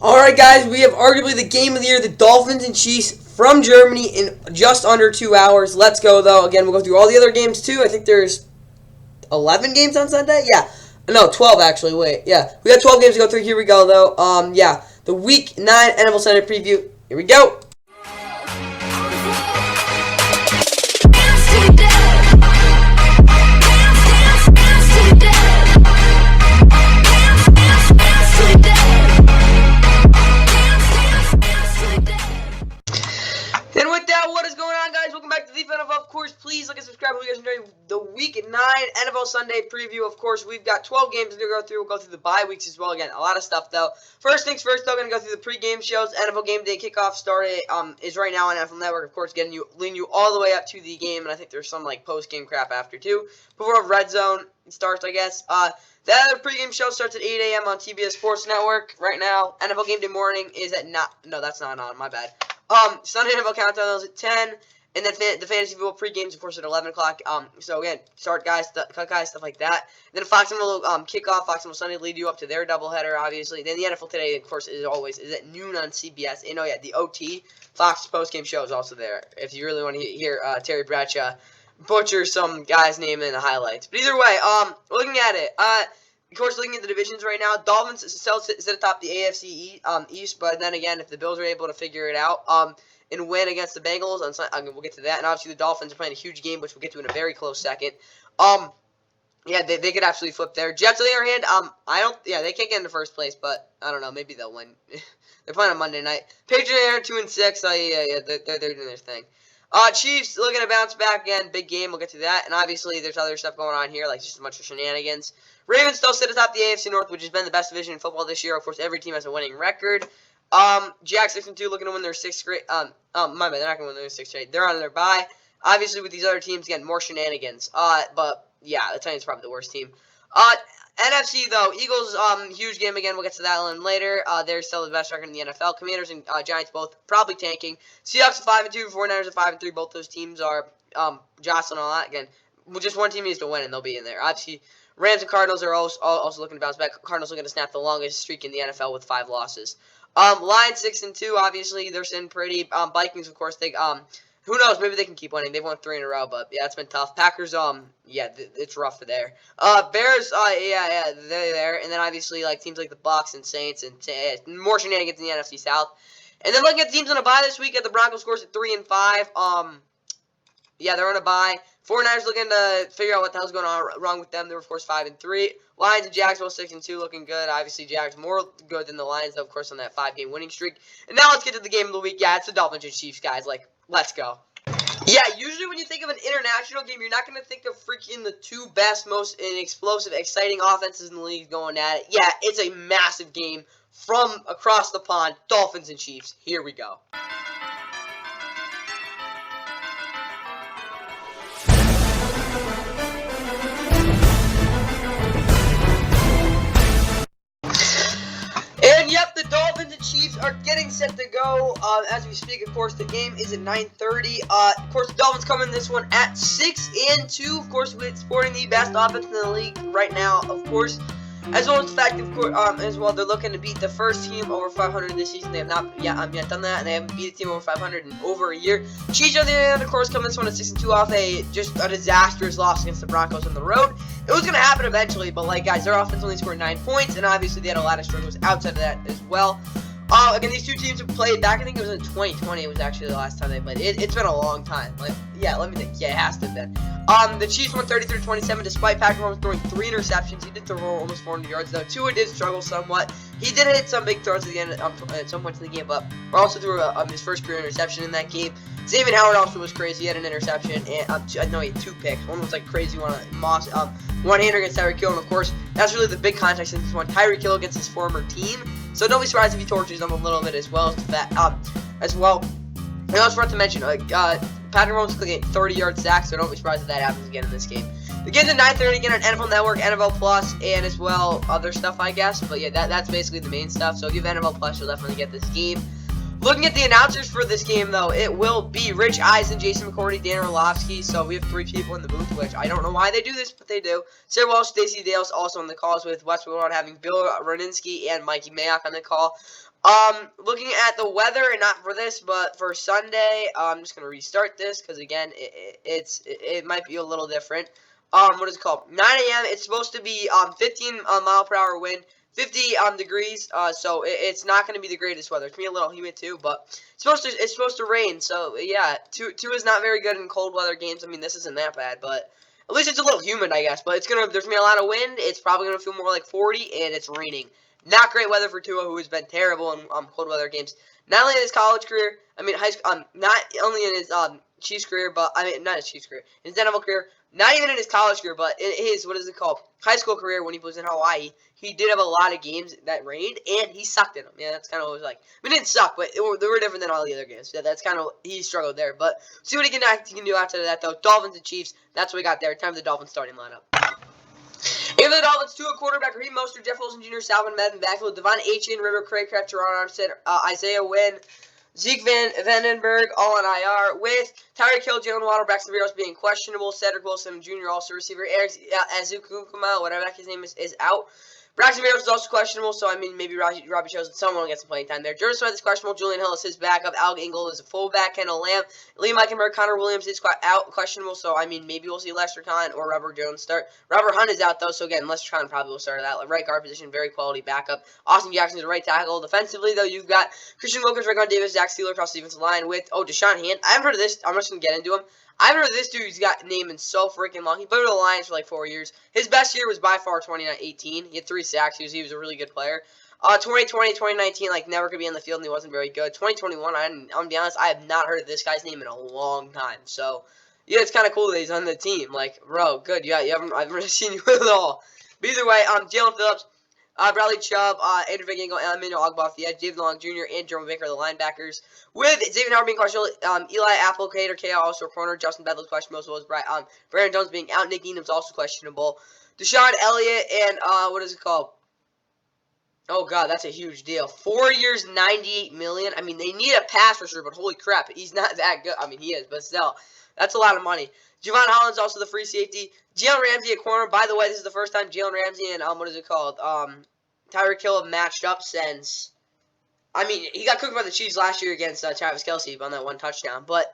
Alright guys, we have arguably the game of the year, the Dolphins and Chiefs from Germany in just under 2 hours. Let's go though. Again, we'll go through all the other games too. I think there's 11 games on Sunday? Yeah. No, 12 actually. Wait. Yeah. We got 12 games to go through. Here we go though. Yeah. The Week 9 NFL Sunday preview. Here we go. Of course, please like and subscribe if you guys enjoy the Week 9 NFL Sunday preview. Of course, we've got 12 games to go through. We'll go through the bye weeks as well. Again, a lot of stuff, though. First things first, though, going to go through the pregame shows. NFL Game Day kickoff started is right now on NFL Network. Of course, leading you all the way up to the game, and I think there's some, like, post-game crap after, too. Before Red Zone starts, I guess. The other pregame show starts at 8 a.m. on TBS Sports Network right now. NFL Game Day morning is at no, that's not on. My bad. Sunday NFL Countdown is at 10. And then the fantasy football pre-games, of course, at 11 o'clock. So, again, start guys, cut guys, stuff like that. And then Fox and Will kickoff. Fox and Will Sunday lead you up to their doubleheader, obviously. Then the NFL Today, of course, is at noon on CBS. And, oh, yeah, the OT, Fox post-game show is also there. If you really want to hear Terry Bradshaw butcher some guy's name in the highlights. But either way, looking at it, of course, looking at the divisions right now, Dolphins still sit atop the AFC East. But then, again, if the Bills are able to figure it out, and win against the Bengals. We'll get to that. And obviously the Dolphins are playing a huge game, which we'll get to in a very close second. Yeah, they could absolutely flip there. Jets, on the other hand, they can't get into first place, but I don't know. Maybe they'll win. They're playing on Monday night. Patriots are 2-6. They're doing their thing. Chiefs looking to bounce back again. Big game. We'll get to that. And obviously there's other stuff going on here, like just a bunch of shenanigans. Ravens still sit atop the AFC North, which has been the best division in football this year. Of course, every team has a winning record. Jags 6-2 looking to win their 6th straight. My bad, they're not going to win their 6th straight. They're on their bye. Obviously, with these other teams, again, more shenanigans. But, yeah, the Titans probably the worst team. NFC, though, Eagles, huge game again. We'll get to that one later. They're still the best record in the NFL. Commanders and Giants both probably tanking. Seahawks are 5-2, 49ers are 5-3. Both those teams are jostling all that. Again, just one team needs to win, and they'll be in there. Obviously, Rams and Cardinals are also looking to bounce back. Cardinals looking to snap the longest streak in the NFL with 5 losses. Lions 6-2, obviously they're sitting pretty. Vikings, of course, who knows? Maybe they can keep winning. They've won 3 in a row, but yeah, it's been tough. Packers, it's rough there. Bears, they're there, and then obviously like teams like the Bucs and Saints and more shenanigans in the NFC South. And then looking at teams on a bye this week, at the Broncos scores at 3-5. Yeah, they're on a bye. 49ers looking to figure out what the hell's going on wrong with them. They're, of course, 5-3. Lions and Jags both 6-2, looking good. Obviously, Jags more good than the Lions, though, of course, on that 5-game winning streak. And now let's get to the game of the week. Yeah, it's the Dolphins and Chiefs, guys. Like, let's go. Yeah, usually when you think of an international game, you're not going to think of freaking the 2 best, most explosive, exciting offenses in the league going at it. Yeah, it's a massive game from across the pond. Dolphins and Chiefs. Here we go. Chiefs are getting set to go as we speak. Of course, the game is at 9:30. Of course, the Dolphins come in this one at 6-2. Of course, with sporting the best offense in the league right now. Of course, as well as the fact, of course, as well, they're looking to beat the first team over 500 this season. They have not yet done that, and they haven't beat a team over 500 in over a year. Chiefs, on the other hand, of course, come this one at 6-2 off just a disastrous loss against the Broncos on the road. It was going to happen eventually, but like guys, their offense only scored 9 points, and obviously they had a lot of struggles outside of that as well. Again, these two teams have played back, I think it was in 2020, it was actually the last time they played. It's been a long time. Like, yeah, let me think. Yeah, it has to have been. The Chiefs won 33-27 despite Patrick Mahomes throwing 3 interceptions. He did throw almost 400 yards, though. Tua did struggle somewhat. He did hit some big throws at the end at some points in the game, but also threw his first career interception in that game. Xavier Howard also was crazy. He had an interception, and he had 2 picks. One was like crazy, one one-hander against Tyreek Hill, and of course, that's really the big context in this one. Tyreek Hill against his former team, so don't be surprised if he tortures them a little bit as well. And I was forgot to mention, Patrick Mahomes is getting 30-yard sacks, so don't be surprised if that happens again in this game. The game's at 9:30 again on NFL Network, NFL Plus, and as well other stuff, I guess. But yeah, that's basically the main stuff. So if you have NFL Plus, you'll definitely get this game. Looking at the announcers for this game, though, it will be Rich Eisen, Jason McCourty, Dan Orlovsky. So we have 3 people in the booth, which I don't know why they do this, but they do. Sarah Walsh, Stacey Dales also on the calls, with Wes Woodward having Bill Roninsky and Mikey Mayock on the call. Looking at the weather, and not for this, but for Sunday, I'm just gonna restart this because again, it might be a little different. What is it called? 9 a.m. It's supposed to be 15 mile per hour wind. 50 degrees, so it's not going to be the greatest weather. It's going to be a little humid too, but it's supposed to rain. So yeah, two is not very good in cold weather games. I mean, this isn't that bad, but at least it's a little humid, I guess. But there's going to be a lot of wind. It's probably going to feel more like 40, and it's raining. Not great weather for Tua, who has been terrible in cold weather games. Not only in his college career, I mean, not only in his Chiefs career, but I mean, not his Chiefs career, in his NFL career. Not even in his college career, but in his, what is it called, high school career when he was in Hawaii, he did have a lot of games that rained, and he sucked in them. Yeah, that's kind of what it was like. I mean, it didn't suck, but they were different than all the other games. Yeah, that's kind of, he struggled there. But see what he can do after that, though. Dolphins and Chiefs, that's what we got there. Time for the Dolphins starting lineup. Give the Dolphins to a quarterback: Raheem Mostert, Jeff Wilson Jr., Salvin Medvin, backfield, Devon Achane, River, Craig Kraft, Teron Armstead, Isaiah Wynn, Zeke Vandenberg, all on IR, with Tyreek Hill, Jalen Waddle, Braxton Berrios being questionable, Cedric Wilson Jr., also receiver, Eric Azukukuma, whatever his name is out. Braxton Berrios is also questionable, so I mean, maybe Robbie Chosen, someone will get some playing time there. Jervis Smith is questionable, Julian Hill is his backup, Al Ingle is a fullback, Kendall Lamb, Liam Eichenberg, Connor Williams is out, questionable, so I mean, maybe we'll see Lester Cotton or Robert Jones start. Robert Hunt is out, though, so again, Lester Cotton probably will start at that right guard position, very quality backup. Austin Jackson is a right tackle. Defensively, though, you've got Christian Wilkins, Raekwon Davis, Zach Steeler across the defensive line with, Deshaun Hand. I haven't heard of this. I'm just going to get into him. I haven't heard of this dude. He's got name in so freaking long. He played with the Lions for like 4 years. His best year was by far 2018. He had 3 sacks. He was a really good player. 2020, 2019, like never could be on the field, and he wasn't very good. 2021, I'm gonna be honest, I have not heard of this guy's name in a long time. So yeah, it's kind of cool that he's on the team. Like, bro, good. Yeah, I've never seen you at all. But either way, Jalen Phillips, Bradley Chubb, Andrew Van Ginkel, Emmanuel Ogbah off the edge, David Long Jr., and Jerome Baker, the linebackers. With Xavier Howard being questionable, Eli Applegate or KO also a corner, Justin Bedlow's questionable, as well as Brandon Jones being out, Nick Needham's also questionable. Deshaun Elliott and, what is it called? Oh, God, that's a huge deal. 4 years, $98 million. I mean, they need a pass rusher, but holy crap, he's not that good. I mean, he is, but still, that's a lot of money. Javon Holland's also the free safety. Jalen Ramsey at corner. By the way, this is the first time Jalen Ramsey and, what is it called? Tyreek Hill have matched up since, I mean, he got cooked by the Chiefs last year against Travis Kelce on that 1 touchdown. But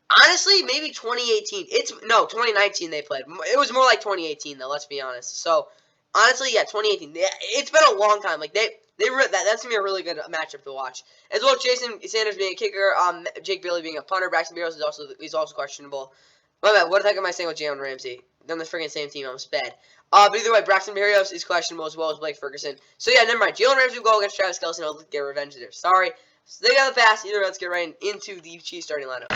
honestly, maybe 2018. 2019 they played. It was more like 2018 though. Let's be honest. So honestly, yeah, 2018. It's been a long time. Like that's gonna be a really good matchup to watch. As well as Jason Sanders being a kicker, Jake Bailey being a punter. Braxton Berrios is also questionable. My bad. What the heck am I saying with Jalen Ramsey? They're on the freaking same team. I'm sped. But either way, Braxton Berrios is questionable as well as Blake Ferguson. So yeah, never mind. Jalen Ramsey will go against Travis Kelce and he'll get revenge there. Sorry. So they got the pass. Either way, let's get right into the Chiefs starting lineup.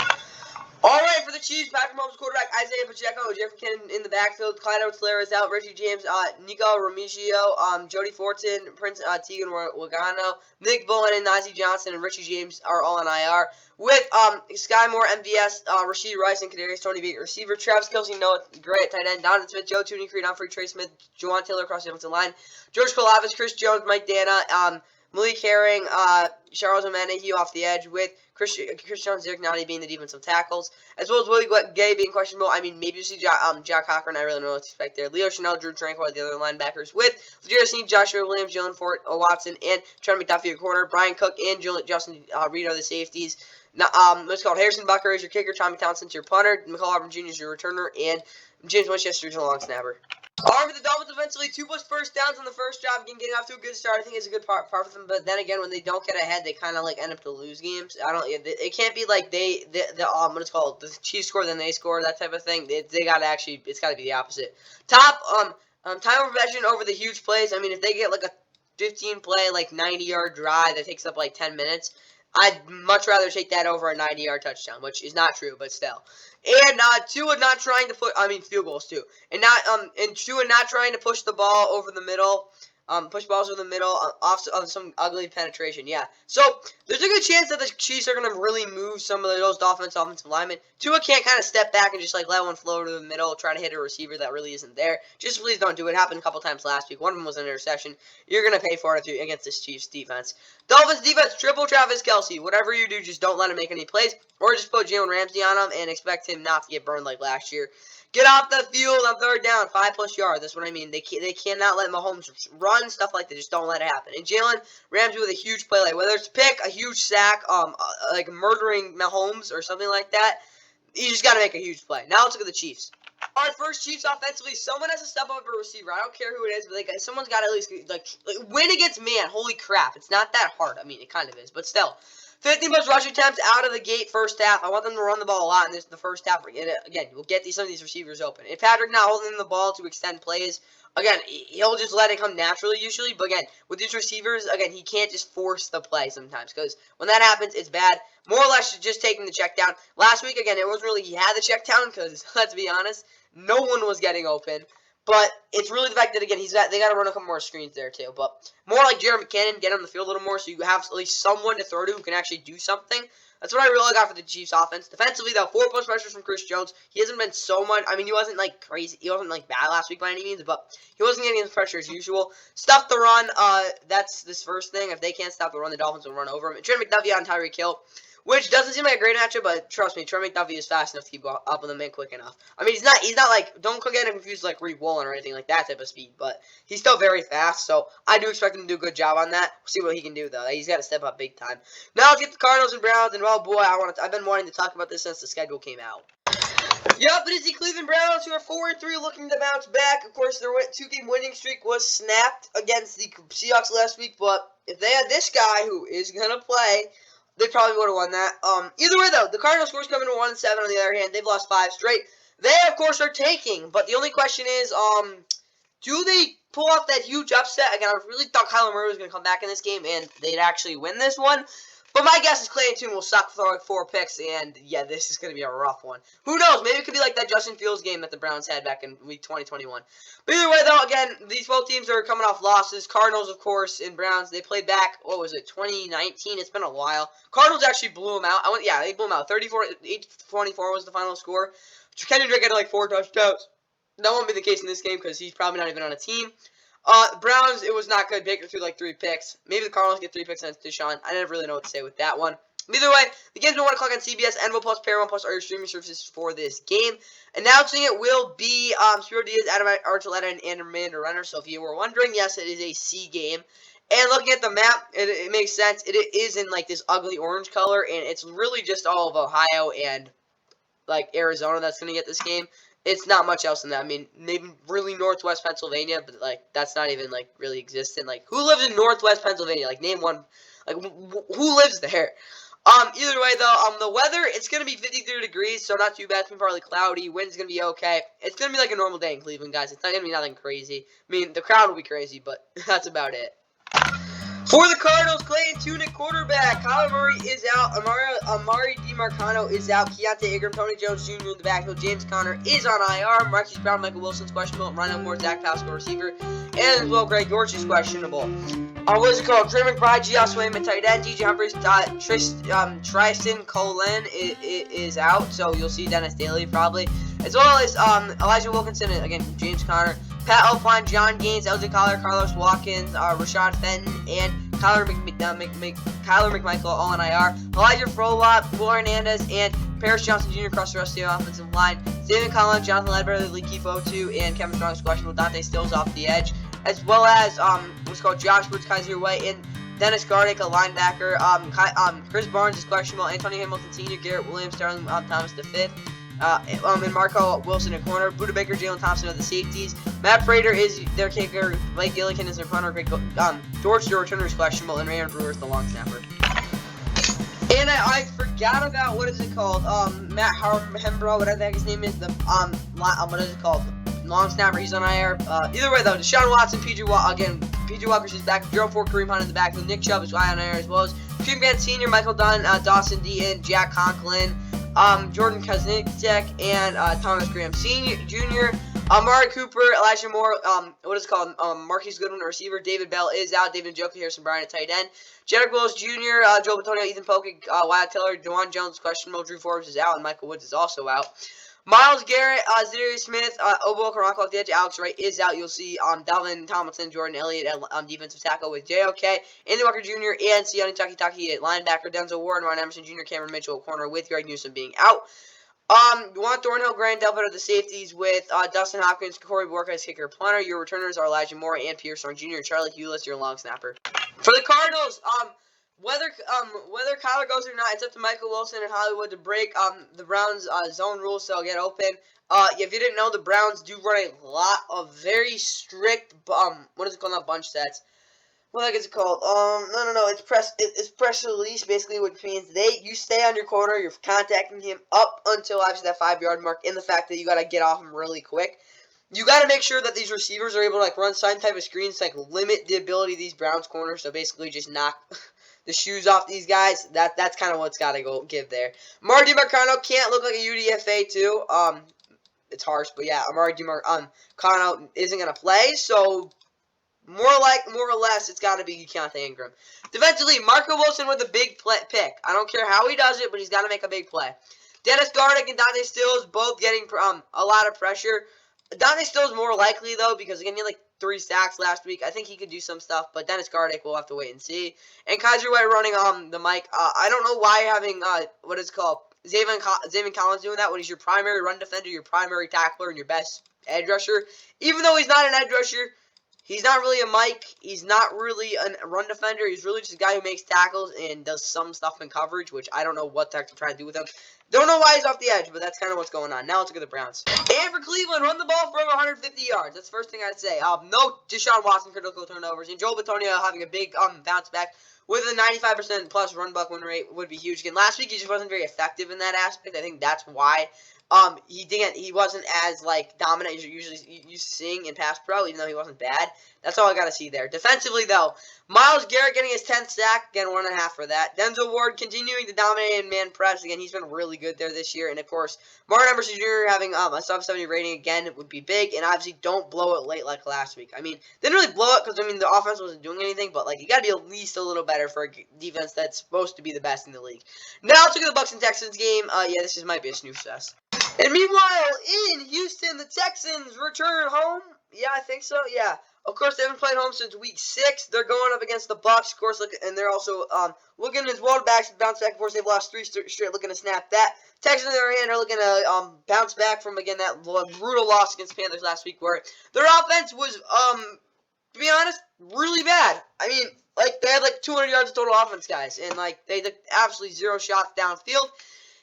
Alright, for the Chiefs, Patrick Mahomes quarterback, Isaiah Pacheco, Jeffrey Kennan in the backfield, Clyde Edwards-Helaire is out, Richie James, Nico Remigio, Jody Fortson, Prince Tegan Wagano, Nick Bullen and Najee Johnson and Richie James are all on IR. With Sky Moore, MVS, Rashid Rice, and Kadarius Toney being receiver, Travis Kelce, Noah Gray at tight end, Donovan Smith, Joe Tooney, Creed Humphrey, Trey Smith, Juwan Taylor across the offensive line, George Karlaftis, Chris Jones, Mike Dana, Malik Herring, Charles Omenihu off the edge with Chris Jones, Derek Nottie being the defensive tackles, as well as Willie Gay being questionable. I mean, maybe you see Jack Cochran. I really don't know what to expect there. Leo Chanel, Drew Tranquil, the other linebackers with Legit Joshua Williams, Jalen Fort, Watson, and Trent McDuffie at corner. Brian Cook and Justin Reed are the safeties. Now, what's called Harrison Bucker is your kicker. Tommy Townsend's your punter. McCall Auburn Jr. is your returner, and James Winchester is your long snapper. Alright, for the Dolphins, eventually 2+ first downs on the first drive, getting off to a good start. I think it's a good part for them. But then again, when they don't get ahead, they kind of like end up to lose games. It can't be like what it's called, the Chiefs score, then they score, that type of thing. They gotta actually, it's gotta be the opposite. Time over possession over the huge plays. I mean, if they get like a 15-play, like 90-yard drive that takes up like 10 minutes. I'd much rather take that over a 90-yard touchdown, which is not true, but still. And Tua not trying to field goals too, and Tua not trying to push the ball over the middle. Push balls over the middle, off some ugly penetration. Yeah. So, there's a good chance that the Chiefs are going to really move some of those offensive linemen. Tua can't kind of step back and just, like, let one flow to the middle, try to hit a receiver that really isn't there. Just please don't do it. It happened a couple times last week. One of them was an interception. You're going to pay for it against this Chiefs defense. Dolphins defense, triple Travis Kelce. Whatever you do, just don't let him make any plays. Or just put Jalen Ramsey on him and expect him not to get burned like last year. Get off the field on third down, 5+ yards. That's what I mean. They cannot let Mahomes run, stuff like that. Just don't let it happen. And Jalen Ramsey with a huge play, like whether it's pick, a huge sack, like murdering Mahomes or something like that, you just got to make a huge play. Now let's look at the Chiefs. Our first Chiefs offensively, someone has to step up a receiver. I don't care who it is, but like someone's got to at least like win against man. Holy crap, it's not that hard. I mean, it kind of is, but still. 15+ rushing attempts out of the gate first half. I want them to run the ball a lot in the first half. Again, we'll get some of these receivers open. If Patrick not holding the ball to extend plays, again, he'll just let it come naturally usually. But again, with these receivers, again, he can't just force the play sometimes. Because when that happens, it's bad. More or less just taking the check down. Last week, again, it wasn't really he had the check down. Because, let's be honest, no one was getting open. But it's really the fact that, again, they got to run a couple more screens there, too. But more like Jared McKinnon, get on the field a little more so you have at least someone to throw to who can actually do something. That's what I really got for the Chiefs offense. Defensively, though, 4+ pressures from Chris Jones. He hasn't been so much. I mean, he wasn't, like, crazy. He wasn't, like, bad last week by any means, but he wasn't getting as pressure as usual. Stuff the run. That's this first thing. If they can't stop the run, the Dolphins will run over him. And Trey McDuffie on Tyreek Hill, which doesn't seem like a great matchup, but trust me, Trey McDuffie is fast enough to keep up with him and quick enough. I mean, he's not like, don't get him confused like Reed Woolen or anything like that type of speed, but he's still very fast, so I do expect him to do a good job on that. We'll see what he can do, though. He's got to step up big time. Now let's get the Cardinals and Browns, and oh boy, I've been wanting to talk about this since the schedule came out. Yep, it is the Cleveland Browns who are 4-3 looking to bounce back. Of course, their 2-game winning streak was snapped against the Seahawks last week, but if they had this guy who is going to play, they probably would have won that. Either way, though, the Cardinals scores coming to 1-7 on the other hand. They've lost 5 straight. They, of course, are taking, but the only question is, do they pull off that huge upset? Again, I really thought Kyler Murray was going to come back in this game, and they'd actually win this one. But my guess is Clay and Tune will suck for like 4 picks, and yeah, this is going to be a rough one. Who knows? Maybe it could be like that Justin Fields game that the Browns had back in week 2021. But either way, though, again, these both teams are coming off losses. Cardinals, of course, and Browns, they played back, what was it, 2019? It's been a while. Cardinals actually blew them out. They blew them out. 34-24 was the final score. Kenny Drake had like 4 touchdowns. That won't be the case in this game because he's probably not even on a team. Browns, it was not good. Baker threw like 3 picks. Maybe the Cardinals get 3 picks against Deshaun. I never really know what to say with that one. Either way, the game's at 1 o'clock on CBS. NFL Plus, Paramount Plus are your streaming services for this game. Announcing it will be Spiro Diaz, Adam Archuleta, and Amanda Renner. So if you were wondering, yes, it is a C game. And looking at the map, it makes sense. It is in like this ugly orange color, and it's really just all of Ohio and like Arizona that's going to get this game. It's not much else than that. I mean, maybe really Northwest Pennsylvania, but, like, that's not even, like, really existent. Like, who lives in Northwest Pennsylvania? Like, name one. Like, who lives there? Either way, though, the weather, it's going to be 53 degrees, so not too bad. It's going to be partly cloudy. Wind's going to be okay. It's going to be like a normal day in Cleveland, guys. It's not going to be nothing crazy. I mean, the crowd will be crazy, but that's about it. For the Cardinals, Clayton Tune at quarterback. Kyler Murray is out. Amari DiMarcano is out. Keontae Ingram, Tony Jones Jr. in the backfield. James Conner is on IR. Marquise Brown, Michael Wilson's questionable. Ryan Moore, Zach Pascal, receiver. And as well, Greg Dortch is questionable. What is it called? Trey McBride, G.L. Swayman, tight end. DJ Humphries, Tristan Colin is out. So you'll see Dennis Daly probably. As well as Elijah Wilkinson, again, James Conner. Pat Elflein, John Gaines, LJ Collier, Carlos Watkins, Rashad Fenton, and Kyler McMichael, all on IR. Elijah Frolop, Will Hernandez, and Paris Johnson Jr. across the rest of the offensive line. David Collins, Jonathan Ledbetter, Lee Kifo, and Kevin Strong is questionable. Dante Stills off the edge. As well as what's called Josh Woods, Kaiser White, and Dennis Garnick, a linebacker. Chris Barnes is questionable. Antonio Hamilton Sr., Garrett Williams, Sterling Thomas the 5th. And Marco Wilson at corner, Buda Baker, Jalen Thompson are the safeties. Matt Prater is their kicker. Blake Gillikin is their punter. George, your returner, is questionable, and Rayon Brewer is the long snapper. And I forgot about what is it called? Matt Hembrow, whatever the heck his name is. What is it called? Long snapper. He's on IR. Either way though, Deshaun Watson, PJ Walker's is back. 0-4 Kareem Hunt in the backfield. Nick Chubb is on IR as well as Kareem Grant Sr., Michael Dunn, Dawson Deaton, Jack Conklin. Jordan Kuznicek and Thomas Graham Sr., Jr., Amari Cooper, Elijah Moore, Marquise Goodwin, receiver. David Bell is out. David Njoku, Harrison Bryant at tight end. Jedrick Wills Jr., Joe Bitonio, Ethan Poke, Wyatt Teller, DeJuan Jones, questionable. Drew Forbes is out, and Michael Woods is also out. Myles Garrett, Sirius Smith, Obo Okoronkwo off the edge. Alex Wright is out. You'll see Dalvin Tomlinson, Jordan Elliott at defensive tackle with JOK, Andy Walker Jr., and Sione Takitaki at linebacker. Denzel Ward, Ron Emerson Jr., Cameron Mitchell at corner with Greg Newsome being out. Juan Thornhill, Grant Delpit are the safeties with Dustin Hopkins, Corey Borka as kicker punter. Your returners are Elijah Moore and Pierce Strong Jr. Charlie Hewlett, your long snapper. For the Cardinals, whether Kyler goes or not, it's up to Michael Wilson and Hollywood to break the Browns' zone rules so they'll get open. If you didn't know, the Browns do run a lot of very strict what is it called? Not bunch sets. What the heck is it called? No. It's press release, basically, which means you stay on your corner, you're contacting him up until actually that 5-yard mark, and the fact that you gotta get off him really quick. You gotta make sure that these receivers are able to run some type of screens to limit the ability of these Browns corners, so basically just knock the shoes off these guys. That's kind of what's gotta go give there. Amari DiMarcano can't look like a UDFA too. It's harsh, but yeah, Amari DiMarcano isn't gonna play, so more or less, it's got to be Keontae Ingram. Defensively, Marco Wilson with a big pick. I don't care how he does it, but he's got to make a big play. Dennis Gardeck and Dante Stills both getting a lot of pressure. Dante Stills more likely, though, because, again, he had 3 sacks last week. I think he could do some stuff, but Dennis Gardeck, we'll have to wait and see. And Kaiser White running the mic. I don't know why having, what is it called, Zaven Collins doing that when he's your primary run defender, your primary tackler, and your best edge rusher. Even though he's not an edge rusher, he's not really a Mike. He's not really a run defender. He's really just a guy who makes tackles and does some stuff in coverage, which I don't know what they're trying to do with him. Don't know why he's off the edge, but that's kind of what's going on. Now let's look at the Browns. And for Cleveland, run the ball for over 150 yards. That's the first thing I'd say. No Deshaun Watson critical turnovers. And Joel Bitonio having a big bounce back with a 95% plus run buck win rate would be huge. Again, last week he just wasn't very effective in that aspect. I think that's why. He wasn't as dominant as you're usually used to seeing in pass pro, even though he wasn't bad. That's all I gotta see there. Defensively, though, Myles Garrett getting his 10th sack, again 1.5 for that. Denzel Ward continuing to dominate in man press, again he's been really good there this year, and of course Martin Emerson Jr. having a sub 70 rating again would be big, and obviously don't blow it late like last week. I mean, didn't really blow it because the offense wasn't doing anything, but you gotta be at least a little better for a defense that's supposed to be the best in the league. Now let's look at the Bucs and Texans game. Yeah, this might be a snooze fest. And meanwhile, in Houston, the Texans return home. Yeah, I think so. Yeah. Of course, they haven't played home since week 6. They're going up against the Bucs, of course, and they're also looking as well to bounce back. Of course, they've lost 3 straight, looking to snap that. Texans, on the other hand, are looking to bounce back from, again, that brutal loss against Panthers last week, where their offense was, to be honest, really bad. I mean, they had 200 yards of total offense, guys, and they took absolutely 0 shots downfield.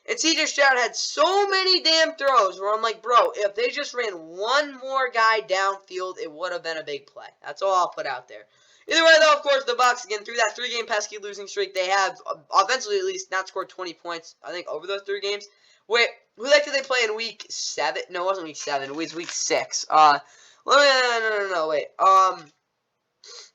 And C.J. Stroud had so many damn throws where I'm like, bro, if they just ran one more guy downfield, it would have been a big play. That's all I'll put out there. Either way, though, of course, the Bucs, again, through that 3-game pesky losing streak, they have, offensively at least, not scored 20 points, I think, over those 3 games. Wait, who did they play in week 7? No, it wasn't week 7. It was week 6. No, wait. Oh,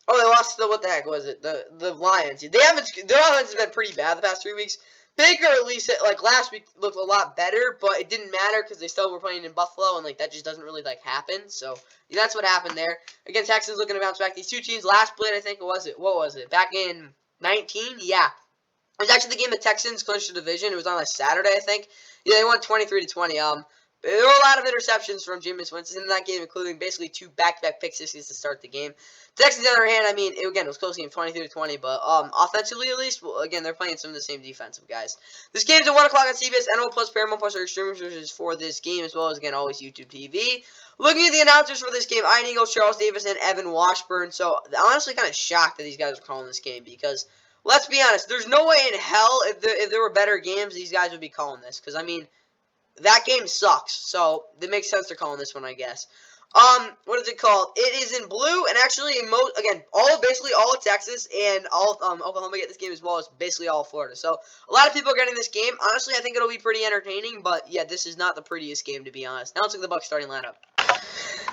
they lost to, what the heck was it? The Lions. Their offense has been pretty bad the past 3 weeks. Baker, at least, last week looked a lot better, but it didn't matter because they still were playing in Buffalo, and, that just doesn't really, happen. So, yeah, that's what happened there. Again, Texans looking to bounce back. These 2 teams, last split, I think, what was it? Back in 19? Yeah. It was actually the game the Texans clinched the division. It was on a Saturday, I think. Yeah, they won 23-20. There were a lot of interceptions from Jameis Winston in that game, including basically 2 back-to-back pick sixes to start the game. Texans, on the other hand, I mean, it was a close game, 23-20, but offensively at least, well, again, they're playing some of the same defensive guys. This game's at 1 o'clock on CBS, NO Plus, Paramount Plus, or streaming services for this game, as well as, again, always YouTube TV. Looking at the announcers for this game, Ian Eagles, Charles Davis, and Evan Washburn. So, I'm honestly kind of shocked that these guys are calling this game because, let's be honest, there's no way in hell, if there were better games, these guys would be calling this. Because, I mean, that game sucks, so it makes sense they're calling this one, I guess. What is it called? It is in blue, and actually, basically all of Texas and all of Oklahoma get this game as well as basically all of Florida. So, a lot of people are getting this game. Honestly, I think it'll be pretty entertaining, but yeah, this is not the prettiest game, to be honest. Now let's look at the Bucs starting lineup.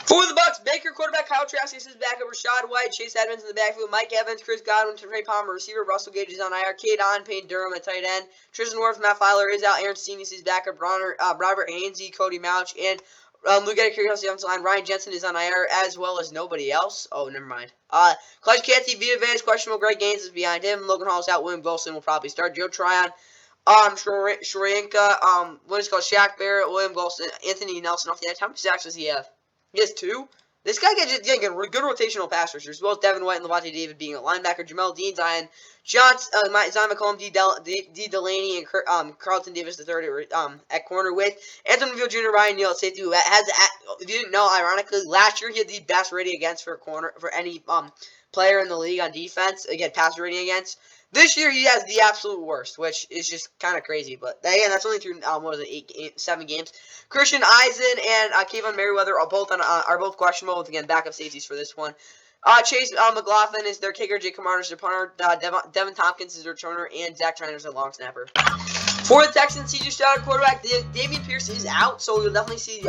For the Bucs, Baker, quarterback, Kyle Trask is back up, Rashad White, Chase Edmonds in the backfield, Mike Evans, Chris Godwin, Trey Palmer, receiver, Russell Gage is on IR, Cade On, Payne Durham at tight end, Tristan Wirfs, Matt Filer is out, Aaron Stevens is back up, Robert Hainsey, Cody Mouch, and Luke Getty carries the offensive line. Ryan Jensen is on IR as well as nobody else. Oh, never mind. Clutch Canty, Vita Vea is questionable. Greg Gaines is behind him. Logan Hall's out. William Wilson will probably start. Joe Tryon. Shurienka, what is it called? Shaq Barrett, William Wilson, Anthony Nelson off the edge. How many sacks does he have? He has 2. This guy gets getting good rotational pass rushers, as well as Devin White and Levante David being a linebacker. Jamel Dean, Zion McCollum, D. Delaney, and Carlton Davis III at corner with Anthony Neville Jr., Ryan Neal at safety, who if you didn't know, ironically, last year he had the best rating against for any player in the league on defense. Again, pass rating against. This year he has the absolute worst, which is just kind of crazy. But again, that's only through 7 games. Christian Eisen and Kayvon Merriweather are both questionable. With, again, backup safeties for this one. Chase McLaughlin is their kicker. Jake Camardo is their punter. Devin Tompkins is their returner, and Zach Triner is their long snapper. For the Texans, CJ Stroud quarterback. Damian Pierce is out, so you'll definitely see a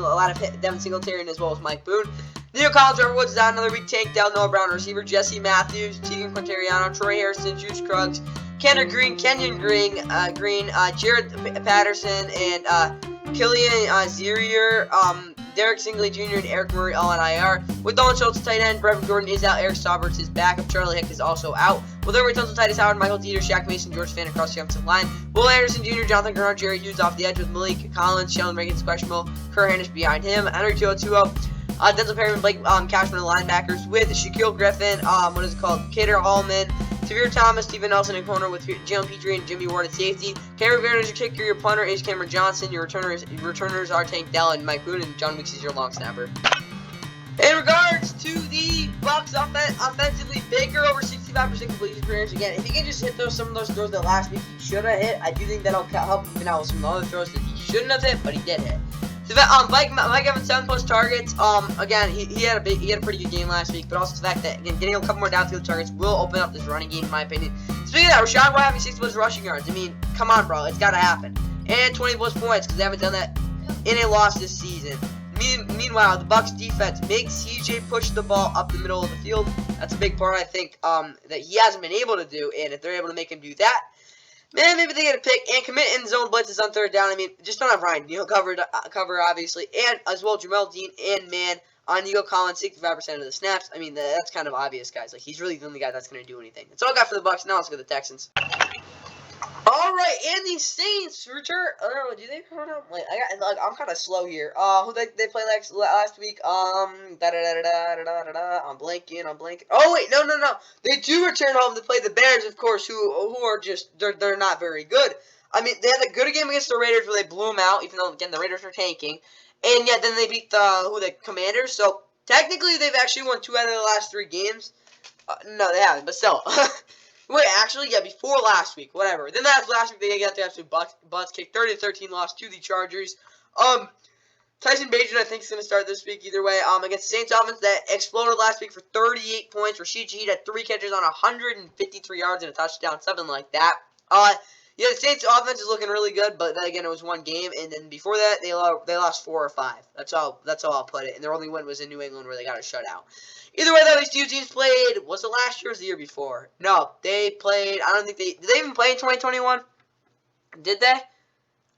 lot of Devin Singletary as well as Mike Boone. Neil Collins, Trevor Woods is out another week. Tank Dell, Noah Brown, receiver. Jesse Matthews, Tegan Quintariano, Troy Harrison, Juice Kruggs, Kenyon Green, Jared Patterson, and Killian Zerier, Derek Singley Jr. and Eric Murray all on IR. With Dalton Schultz, tight end, Brevin Gordon is out. Eric Stauberts is backup. Charlie Hick is also out. With their returns, tight as Howard, Michael Dieter, Shaq Mason, George Fan across the offensive line. Will Anderson Jr., Jonathan Gernhardt, Jerry Hughes off the edge with Malik Collins, Sheldon Reagan's questionable, Kerr Hannish behind him, Henry 202. Denzel Perryman, Blake Cashman, the linebackers with Shaquille Griffin, Kader Hallman, Tavir Thomas, Steven Nelson in corner with Jalen Petrie and Jimmy Ward at safety. Cameron Vernon is your kicker, your punter is Cameron Johnson, your returners are Tank Dell and Mike Boone, and John Weeks is your long snapper. In regards to the Bucs offensively, Baker over 65% completion percentage. Again, if he can just hit some of those throws that last week he should have hit, I do think that'll help him out with some other throws that he shouldn't have hit, but he did hit. So Mike Evans 7+ targets. Again, he had a pretty good game last week, but also the fact that again getting a couple more downfield targets will open up this running game, in my opinion. Speaking of that, Rashad White having 60+ rushing yards. I mean, come on, bro, it's gotta happen. And 20+ points because they haven't done that in a loss this season. Meanwhile, the Bucs defense makes CJ push the ball up the middle of the field. That's a big part, I think, that he hasn't been able to do. And if they're able to make him do that, man, maybe they get a pick and commit in zone blitzes on third down. I mean, just don't have Ryan Neal cover obviously, and as well Jamel Dean and man on Neil Collins 65% of the snaps. I mean, that's kind of obvious, guys. Like he's really the only guy that's going to do anything. That's all I got for the Bucs. Now let's go to the Texans. All right, and the Saints return. I don't know. Do they? I don't know. Wait, I'm kind of slow here. Who they played last week? I'm blanking. Oh wait, no. They do return home to play the Bears, of course, who are just they're not very good. I mean, they had a good game against the Raiders where they blew them out, even though again the Raiders are tanking, and yet then they beat the Commanders. So technically, they've actually won 2 out of the last 3 games. No, they haven't, but still. Wait, actually, yeah, before last week, whatever. Then last week, they got the absolute butts kicked. 30-13 loss to the Chargers. Tyson Bagent, I think, is going to start this week either way. Against the Saints offense that exploded last week for 38 points. Rashid Shaheed had 3 catches on 153 yards and a touchdown, something like that. Yeah, the Saints offense is looking really good, but then again, it was 1 game, and then before that, they lost 4 or 5. That's all I'll put it. And their only win was in New England, where they got a shutout. Either way, though, these 2 teams played. Was it last year or the year before? No, they played. I don't think did they even play in 2021? Did they?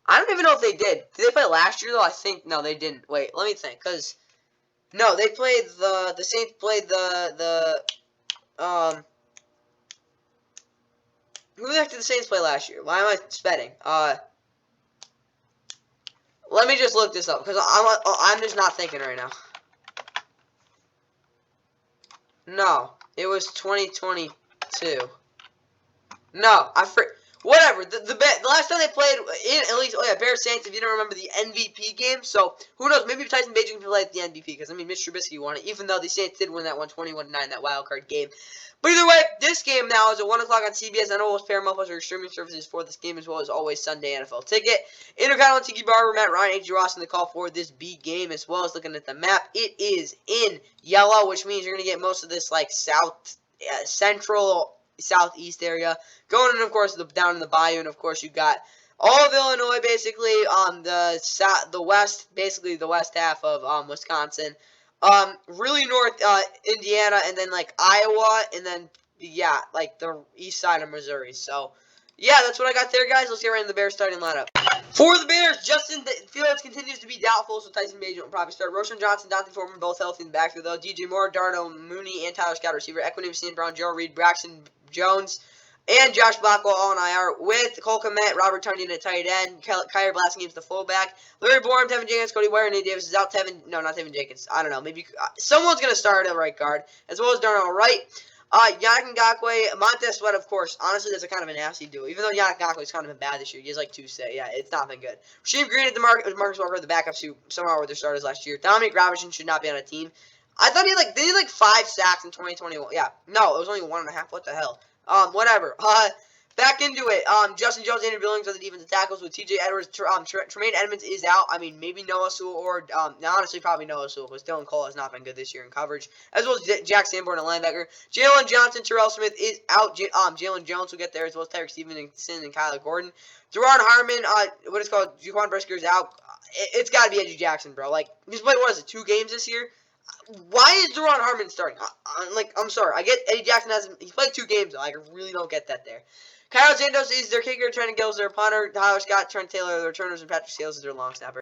I don't even know if they did. Did they play last year though? I think no, they didn't. Wait, let me think. Cause no, they played the Saints played who the heck did the Saints play last year? Why am I spetting? Let me just look this up because I'm just not thinking right now. No, it was 2022. No, whatever. The last time they played, at least, Bears Saints. If you don't remember the MVP game, so who knows? Maybe Tyson Bagent can play at the MVP because I mean, Mitch Trubisky won it, even though the Saints did win that 121-9, that wild card game. But either way, this game now is at 1 o'clock on CBS. I know it was Paramount Plus or streaming services for this game as well as always Sunday NFL Ticket. Intercontinental Tiki Barber, Matt Ryan, AJ Ross in the call for this B game as well as looking at the map. It is in yellow, which means you're going to get most of this like central, southeast area. Going in, of course, down in the bayou, and of course you got all of Illinois basically on the west, basically the west half of Wisconsin. Really north, Indiana, and then, like, Iowa, and then, yeah, like, the east side of Missouri. So, Yeah, that's what I got there, guys. Let's get right into the Bears starting lineup. For the Bears, Justin Fields continues to be doubtful, so Tyson Bagent will probably start. Roshan Johnson, Dante Foreman, both healthy in the backfield, though. DJ Moore, Darno, Mooney, and Tyler Scott, receiver. Equinemius, St. Brown, Joe Reed, Braxton Jones, and Josh Blackwell all on IR, with Cole Kmet, Robert Tunyon at tight end, Kyler Blasingham's the fullback, Larry Borum, Tevin Jenkins, Cody Ware, and Nate Davis is out. Not Tevin Jenkins. I don't know. Maybe someone's going to start at right guard, as well as Darno right. Yannick Ngakoue, Montez Sweat, of course. Honestly, that's a kind of a nasty duo. Even though Yannick Ngakoue's kind of been bad this year. He has like 2 say. Yeah, it's not been good. Rasheem Green at the Marcus Walker, the backups who somehow were their starters last year. Dominic Robinson should not be on a team. I thought they had 5 sacks in 2021. Yeah, no, it was only 1.5. What the hell? Whatever. Back into it. Justin Jones, Andrew Billings are the defensive tackles with T.J. Edwards. Tremaine Edmonds is out. I mean, maybe Noah Sewell or, honestly, probably Noah Sewell, because Dylan Cole has not been good this year in coverage, as well as Jack Sanborn, a linebacker. Jalen Johnson, Terrell Smith is out. Jalen Jones will get there, as well as Tyreek Stevenson and Kyler Gordon. Deron Harmon, Jaquan Brisker is out. It's got to be Eddie Jackson, bro. Like, he's played, 2 games this year? Why is Deron Harmon starting? I'm sorry. I get Eddie Jackson he's played 2 games, though. I really don't get that there. Kyle Santos is their kicker, Trenton Gills their punter, Tyler Scott, Trent Taylor their returners, and Patrick Sales is their long snapper.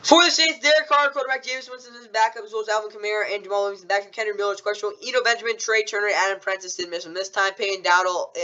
For the Saints, Derek Carr, quarterback, James Winston is backup, as well as Alvin Kamara and Jamal Williams in back. Kendrick Miller is questionable. Eno Benjamin, Trey Turner, and Adam Prentice didn't miss him this time. Payne Dowdle,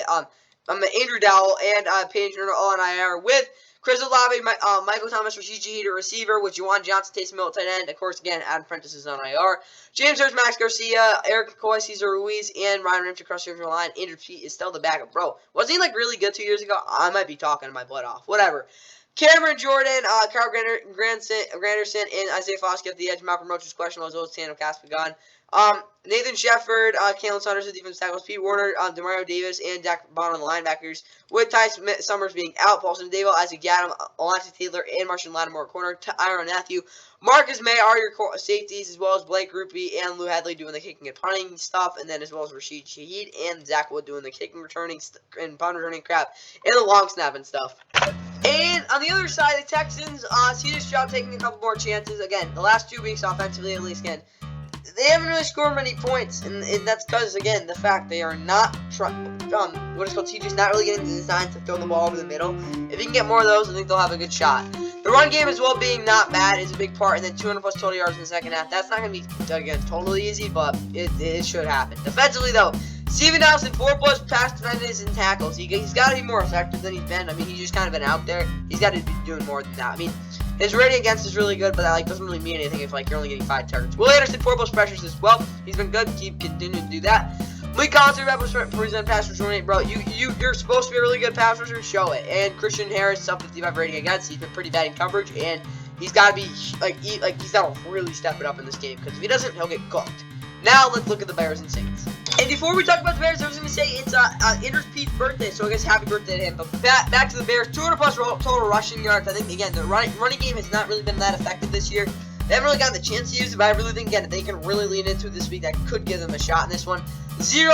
Andrew Dowell, and Payne Turner all on IR with Chris Olave, Michael Thomas, Rashid Shaheed, receiver, with Juwan Johnson, Taysom Hill at tight end. Of course, again, Adam Prentice is on IR. James Hurst, Max Garcia, Eric McCoy, Cesar Ruiz, and Ryan Ramsey across the line. Andrew Pete is still the backup. Bro, wasn't he really good 2 years ago? I might be talking my butt off. Whatever. Cameron Jordan, Kyle Granderson, and Isaiah Foskey at the edge. Malcolm Roach is questionable, as well as Tandem Caspigan. Nathan Shepard, Kalen Saunders, the defensive tackles, Pete Warner, Demario Davis, and Dak Bond on the linebackers, with Ty Summers being out, Paulson Dable, Isaac Gadam, Alontae Taylor, and Martian Lattimore at corner, Tyron Matthew, Marcus May are your safeties, as well as Blake Rupe and Lou Hadley doing the kicking and punting stuff, and then as well as Rashid Shaheed and Zach Wood doing the kicking, returning, and punt returning crap, and the long snap and stuff. And on the other side, the Texans, CJ Stroud taking a couple more chances. Again, the last 2 weeks offensively, at least, again, they haven't really scored many points, and that's because, again, the fact they are not TJ's not really getting the designs to throw the ball over the middle. If you can get more of those, I think they'll have a good shot. The run game as well being not bad is a big part, and then 200-plus total yards in the second half. That's not going to be, again, totally easy, but it should happen. Defensively, though, Steven Nelson, 4-plus pass defenses and tackles. He's got to be more effective than he's been. I mean, he's just kind of been out there. He's got to be doing more than that. I mean, his rating against is really good, but that doesn't really mean anything if you're only getting 5 targets. Will Anderson, 4-plus pressures as well. He's been good. Keep continuing to do that. Malik Collins, represent pass rusher rate, bro. You're supposed to be a really good pass rusher. Show it. And Christian Harris, sub-55 rating against. He's been pretty bad in coverage, and he's got to be he's got to really step it up in this game, because if he doesn't, he'll get cooked. Now let's look at the Bears and Saints. And before we talk about the Bears, I was going to say it's Andrew Pete's birthday, so I guess happy birthday to him. But back to the Bears, 200-plus total rushing yards. I think, again, the running game has not really been that effective this year. They haven't really gotten the chance to use it, but I really think, again, if they can really lean into it this week, that could give them a shot in this one. 0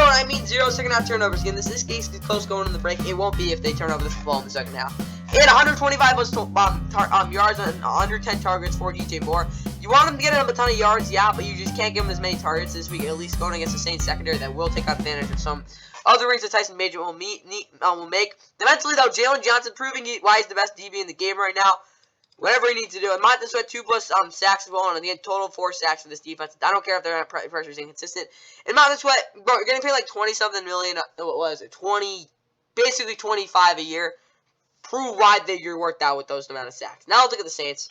second-half turnovers. Again, this case is close going in the break. It won't be if they turn over the football in the second half. And 125 yards on under 10 targets for DJ Moore. You want him to get him a ton of yards, yeah, but you just can't give him as many targets this week, at least going against the Saints secondary that will take advantage of some other rings that Tyson Bagent will make. Defensively, though, Jalen Johnson proving why he's the best DB in the game right now. Whatever he needs to do. And Montez Sweat, 2-plus sacks as well, and again, total 4 sacks for this defense. I don't care if their pressure is inconsistent. And Montez Sweat, bro, you're getting paid like 20-something million. What was it? Basically 25 a year. Prove why you're worth that with those amount of sacks. Now let's look at the Saints.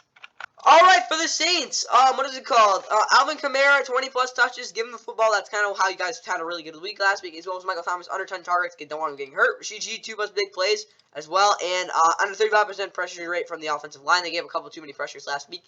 All right, for the Saints, what is it called? Alvin Kamara, 20-plus touches. Give him the football. That's kind of how you guys had a really good week last week, as well as Michael Thomas, under 10 targets. Don't want him getting hurt. Rashid Shaheed, 2-plus big plays as well, and under 35% pressure rate from the offensive line. They gave a couple too many pressures last week.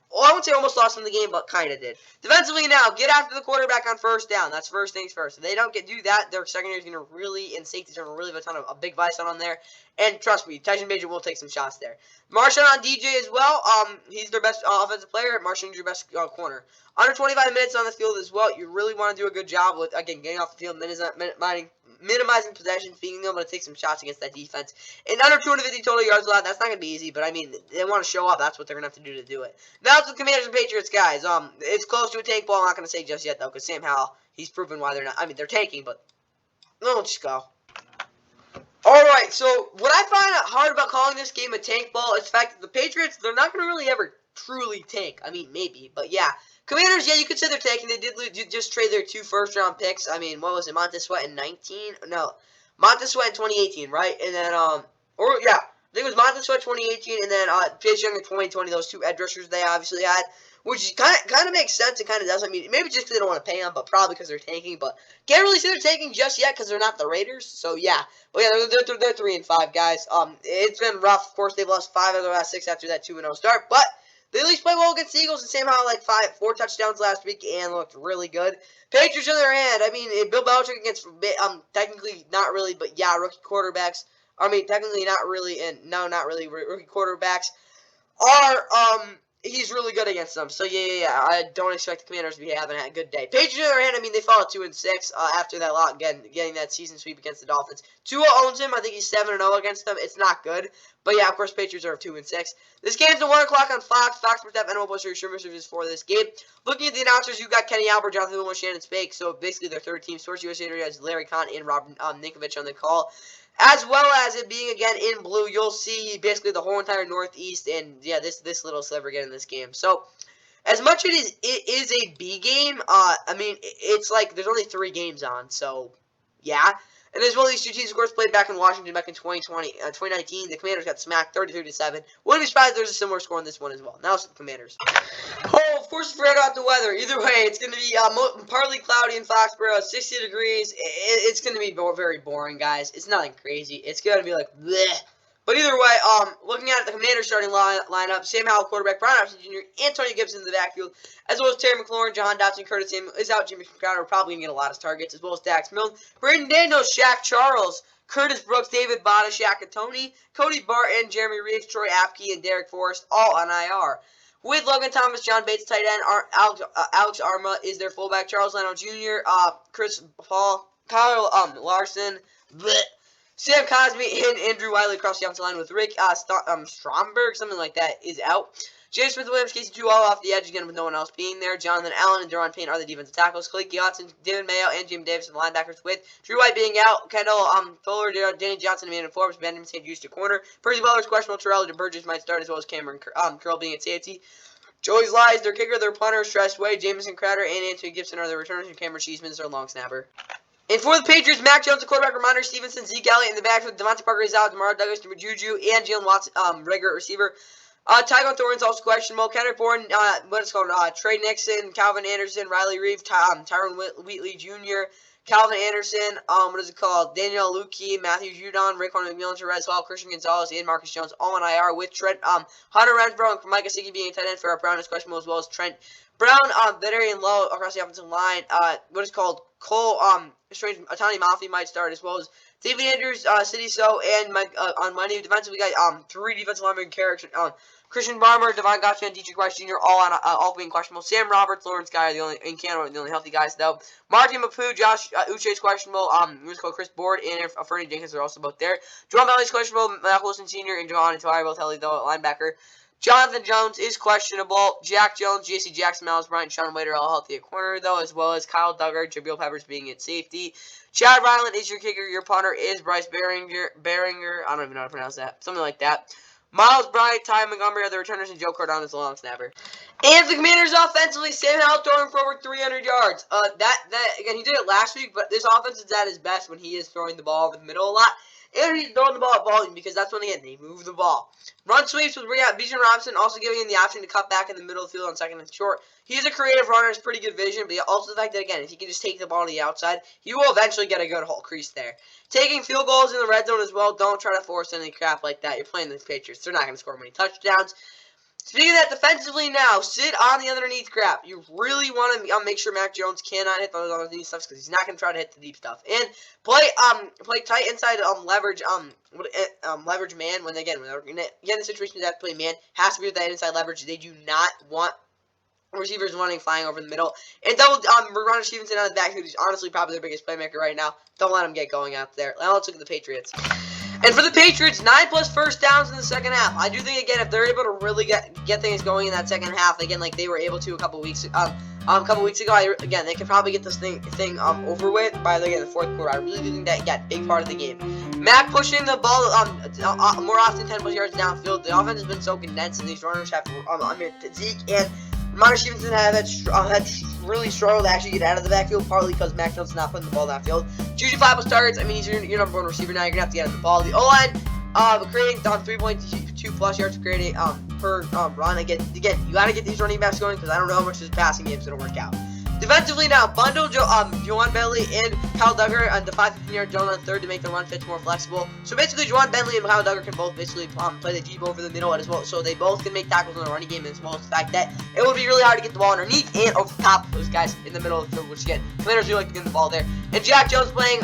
Well, I won't say almost lost in the game, but kind of did. Defensively now, get after the quarterback on first down. That's first things first. If they don't do that, their secondary is going to really, and safeties are going to really have a ton of a big vice on there. And trust me, Tyson Bagent will take some shots there. Marshawn on DJ as well. He's their best offensive player. Marshawn's your best corner. Under 25 minutes on the field as well. You really want to do a good job with, again, getting off the field, minimizing possessions, being able to take some shots against that defense. And under 250 total yards allowed, that's not going to be easy, but I mean, they want to show up. That's what they're going to have to do to do it. Now it's the Commanders and Patriots, guys. It's close to a tank ball. I'm not going to say just yet, though, because Sam Howell, he's proven why they're not. I mean, they're tanking, but no, let's just go. Alright, Alright, so what I find hard about calling this game a tank ball is the fact that the Patriots, they're not going to really ever truly tank. I mean, maybe, but yeah. Commanders, yeah, you could say they're tanking. They did just trade their 2 first-round picks. I mean, what was it, Montez Sweat in 19? No, Montez Sweat in 2018, right? And then, I think it was Montez Sweat 2018, and then Chase Young in 2020. Those 2 edge rushers they obviously had, which kind of makes sense. It kind of does. I mean, maybe just because they don't want to pay them, but probably because they're tanking. But can't really say they're tanking just yet because they're not the Raiders. So yeah, but yeah, they're 3-5 guys. It's been rough. Of course, they've lost 5 of their last 6 after that 2-0 start, but they at least played well against the Eagles and somehow like 4 touchdowns last week and looked really good. Patriots on their hand, I mean, Bill Belichick against technically not really, but yeah, rookie quarterbacks. I mean, technically not really, and no, not really. Rookie quarterbacks are he's really good against them. So yeah. I don't expect the Commanders to be having a good day. Patriots on the other hand, I mean, they fall at 2-6 after that lot getting that season sweep against the Dolphins. Tua owns him. I think he's 7-0 against them. It's not good, but yeah, of course, Patriots are 2-6. This game's at 1 o'clock on Fox. Fox Sports app, NFL Poster services for this game. Looking at the announcers, you got Kenny Albert, Jonathan Williams, Shannon Spake. So basically, their third team. Sports USA has Larry Kahn and Rob Ninkovich on the call. As well as it being, again, in blue, you'll see basically the whole entire Northeast and, yeah, this little sliver again in this game. So, as much it is a B game, I mean, it's like there's only 3 games on, so, yeah. And as well, these 2 teams, of course, played back in Washington back in 2019. The Commanders got smacked 33-7. Wouldn't be surprised if there's a similar score in this one as well. Now it's the Commanders. Oh, of course, forgot about the weather. Either way, it's going to be partly cloudy in Foxborough, 60 degrees. It's going to be very boring, guys. It's nothing crazy. It's going to be like bleh. But either way, looking at the Commanders starting lineup, Sam Howell, quarterback, Brian Robinson Jr., Antonio Gibson in the backfield, as well as Terry McLaurin, John Dotson, Curtis Samuel is out, Jimmy Crowder probably going to get a lot of targets, as well as Dax Milne, Braden Daniels, Shaq Charles, Curtis Brooks, David Bada, Shaq Tony, Cody Barton, Jeremy Reeves, Troy Apke, and Derek Forrest, all on IR. With Logan Thomas, John Bates, tight end, Alex Arma is their fullback, Charles Leno Jr., Chris Paul, Kyle Larson, bleh, Sam Cosmi and Andrew Wiley across the offensive line with Rick Stromberg, something like that, is out. James Smith-Williams, Casey Drew all off the edge again with no one else being there. Jonathan Allen and Deron Payne are the defensive tackles. Khaleke Johnson, David Mayo, and Jim Davis are the linebackers with Drew White being out. Kendall Fuller, Danny Johnson, Amanda Forbes, Benjamin St. Just to corner. Percy Butler's questionable. Terrell DeBurgess might start as well as Cameron Curl being at safety. Joey Slides, their kicker, their punter, Stress Way, Jamison Crowder, and Anthony Gibson are the returners, and Cameron Cheeseman is their long snapper. And for the Patriots, Mac Jones, the quarterback, Ramondre Stevenson, Zeke Elliott in the backfield, Devontae Parker is out, DeMar Douglas, Juju, and Jalen Watson, regular receiver. Tygon Thornton's also questionable. Kendrick Bourne, Trey Nixon, Calvin Anderson, Riley Reeve, Tyron Wheatley Jr., Calvin Anderson, Daniel Lukey, Matthew Judon, Raekwon McMillan, Therese Hall, Christian Gonzalez, and Marcus Jones, all on IR with Trent, Hunter Renfrow and Micah Gesicki being a tight end for Brown is questionable, as well as Trent Brown, Vederian Lowe across the offensive line. Cole, Atani Mafi might start, as well as David Andrews, City So, and Mike, on Monday defensive, we got 3 defensive linemen characters, Christian Barmer, Devon Gotcha, and Dietrich Weiss Jr. all being questionable. Sam Roberts, Lawrence Guy, and Canada are the only healthy guys though. Martin Mapu, Josh Uche is questionable. Chris Board and Fernie Jenkins are also both there. Jerome Valley is questionable. Matt Wilson Sr. and Johan and Tawai both healthy though at linebacker. Jonathan Jones is questionable. Jack Jones, J.C. Jackson, Miles Bryant, Sean Wade are all healthy at corner, though, as well as Kyle Duggar, Jabril Peppers being at safety. Chad Ryland is your kicker. Your punter is Bryce Beringer. I don't even know how to pronounce that. Something like that. Miles Bryant, Ty Montgomery are the returners, and Joe Cardone is the long snapper. And the Commanders offensively, Sam Howell throwing for over 300 yards. Again, he did it last week, but this offense is at his best when he is throwing the ball over the middle a lot. And he's throwing the ball at volume because that's when, again, they move the ball. Run sweeps with Bijan Robinson, also giving him the option to cut back in the middle of the field on second and short. He's a creative runner, has pretty good vision, but also the fact that, again, if he can just take the ball to the outside, he will eventually get a good hole crease there. Taking field goals in the red zone as well, don't try to force any crap like that. You're playing the Patriots. They're not going to score many touchdowns. Speaking of that, defensively now, sit on the underneath crap. You really want to make sure Mac Jones cannot hit those underneath stuff because he's not going to try to hit the deep stuff. And play tight inside leverage leverage man when they're in the situation that play man has to be with that inside leverage. They do not want receivers running, flying over the middle. And double Ronald Stevenson on the back, who's honestly probably their biggest playmaker right now. Don't let him get going out there. Now let's look at the Patriots. And for the Patriots, 9+ first downs in the second half. I do think, again, if they're able to really get things going in that second half, again, like they were able to a couple weeks ago, again, they could probably get this thing over with by the fourth quarter. I really do think that got a big part of the game. Mac pushing the ball more often 10 plus yards downfield. The offense has been so condensed, and these runners have Zeke and Ramon Stevenson had really struggled to actually get out of the backfield, partly because Mac Jones is not putting the ball downfield. Juju 5 plus targets. I mean, he's your number one receiver now. You're gonna have to get him the ball. The O-line creating 3.2 plus yards creating per run. Again, you gotta get these running backs going because I don't know how much this passing game is gonna work out. Defensively now, bundle Juwan Bentley and Kyle Duggar on the 5-15-yard zone on third to make the run fits more flexible. So basically, Juwan Bentley and Kyle Duggar can both basically play the deep over the middle as well. So they both can make tackles in the running game as well as the fact that it would be really hard to get the ball underneath and over the top of those guys in the middle of the field, which again, Commanders do like to get the ball there. And Jack Jones playing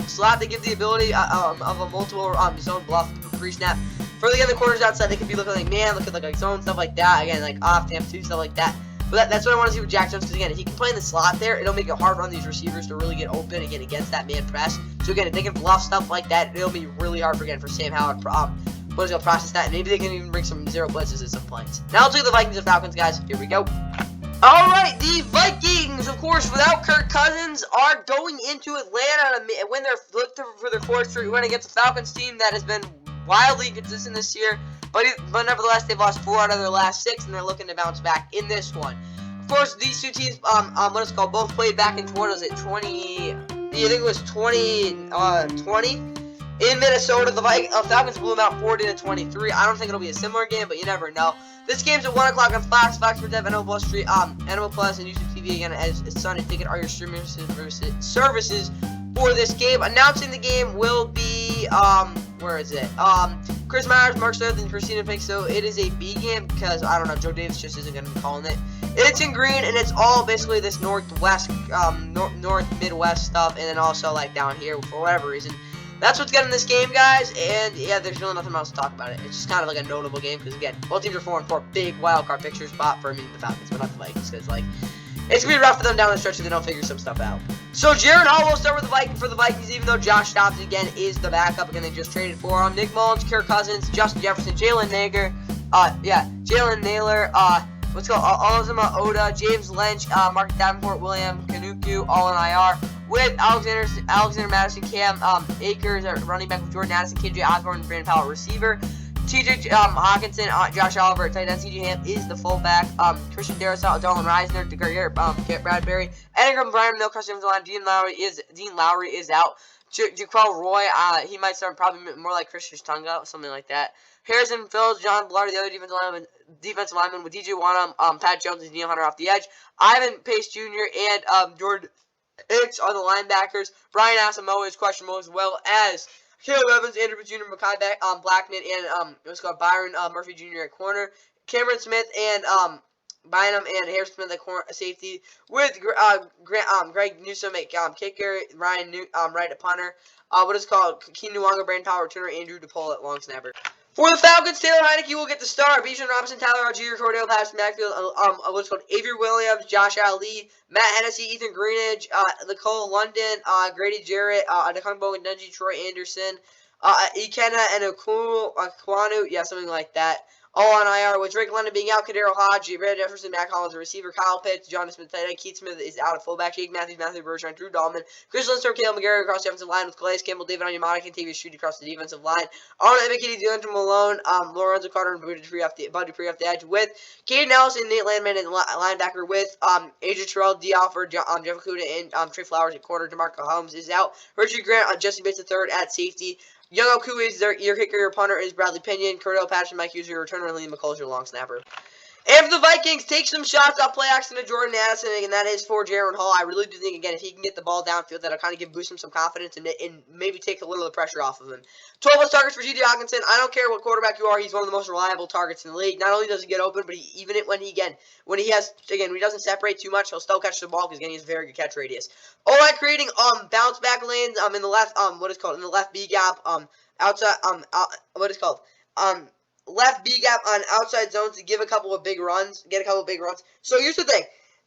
slot to give the ability of a multiple zone bluff pre-snap. For the other corners outside, they could be looking like man, looking like zone, stuff like that. Again, like off temp too, stuff like that. But that's what I want to see with Jack Jones, because again, if he can play in the slot there, it'll make it hard on these receivers to really get open again against that man press. So again, if they can bluff stuff like that, it'll be really hard for Sam Howard to process that. And maybe they can even bring some zero blitzes at some points. Now let's look at the Vikings and Falcons, guys. Here we go. Alright, the Vikings, of course, without Kirk Cousins, are going into Atlanta when they're looking for their fourth straight win against a Falcons team that has been wildly inconsistent this year. But nevertheless, they've lost 4 out of their last 6, and they're looking to bounce back in this one. Of course, these two teams, both played back in, what was it, 20, I think it was 2020 in Minnesota. The Falcons blew them out 40-23. I don't think it'll be a similar game, but you never know. This game's at 1 o'clock on Fox for Dev, NO Plus, and YouTube TV again as Sunday Ticket are your streaming services for this game. Announcing the game will be, where is it? Chris Myers, Mark Smith, and Christina Pink. So it is a B game because I don't know, Joe Davis just isn't going to be calling it. It's in green, and it's all basically this northwest, north midwest stuff, and then also like down here for whatever reason. That's what's getting this game, guys. And yeah, there's really nothing else to talk about it. It's just kind of like a notable game because again, both teams are 4-4, big wild card picture spot for the Falcons, but not the Vikings, because like it's gonna be rough for them down the stretch if they don't figure some stuff out. So Jaron Hall will start with the Vikings, even though Josh Dobbs again is the backup. Again, they just traded for him. Nick Mullins, Kirk Cousins, Justin Jefferson, Jalen Naylor, Olazuma Oda, James Lynch, Mark Davenport, William Kanuku, all in IR. With Alexander Madison, Cam Akers, running back with Jordan Addison, KJ Osborne, and Brandon Powell, receiver. TJ Hawkinson, Josh Oliver, tight end. CJ Ham is the fullback. Christian Darrisaw, Dolan Reisner, Garrett Bradbury, Engram, Brian Mill, Christian Line, Dean Lowry is out. Jaquel Roy, he might start probably more like Christian Tunga, something like that. Harrison Phillips, John Blarty, the other defensive lineman with DJ Wanham, Pat Jones, and Neil Hunter off the edge. Ivan Pace Jr. and Jordan Hicks are the linebackers. Brian Asamoah is questionable, as well as Caleb Evans, Andrew Jr., Mekhi Blackman, and Byron Murphy Jr. at corner. Cameron Smith and Bynum and Harrison Smith at safety, with Greg Newsome at kicker, Ryan right at punter. Keenan Nwanga, Brandon Powell returner, Andrew DePaul at long snapper. For the Falcons, Taylor Heineke will get the start. Bijan Robinson, Tyler Algier, Cordell Patterson, Backfield, Avery Williams, Josh Ali, Matt Hennessy, Ethan Greenidge, Nicole London, Grady Jarrett, Nakungbo and Dungy, Troy Anderson, Ikenna and Kwanu, yeah, something like that. All on IR, with Drake London being out, Kadero Hodge, Brad Jefferson, Matt Collins, a receiver, Kyle Pitts, Jonathan Smith, tight end, Keith Smith is out at fullback, Jake Matthews, Matthew Bergeron, Drew Dahlman, Chris Lindstrom, Caleb McGarry across the offensive line with Calais Campbell, David Onyemata, and Tavius Street across the defensive line. Arnold McKinney, DeAndre Malone, Lorenzo Carter, and Bud Dupree off the edge, with Caden Ellison, Nate Landman, and linebacker, with Adrian Terrell, D. Alford, Jeff Okuda, and Trey Flowers at corner. DeMarco Holmes is out. Richard Grant, Jesse Bates III at safety. Young Oku is your kicker, your punter is Bradley Pinion, Cordell Patterson, Mike Hughes, your returner, and Liam McCall, your long snapper. And for the Vikings, take some shots off play action to Jordan Addison, and that is for Jaron Hall. I really do think, again, if he can get the ball downfield, that'll kind of boost him some confidence and maybe take a little of the pressure off of him. 12 plus targets for G.J. Hawkinson. I don't care what quarterback you are, he's one of the most reliable targets in the league. Not only does he get open, but when he doesn't separate too much, he'll still catch the ball because, again, he has a very good catch radius. All-right, creating bounce back lanes in the left, in the left B gap, outside, left B gap on outside zones to get a couple of big runs. So here's the thing.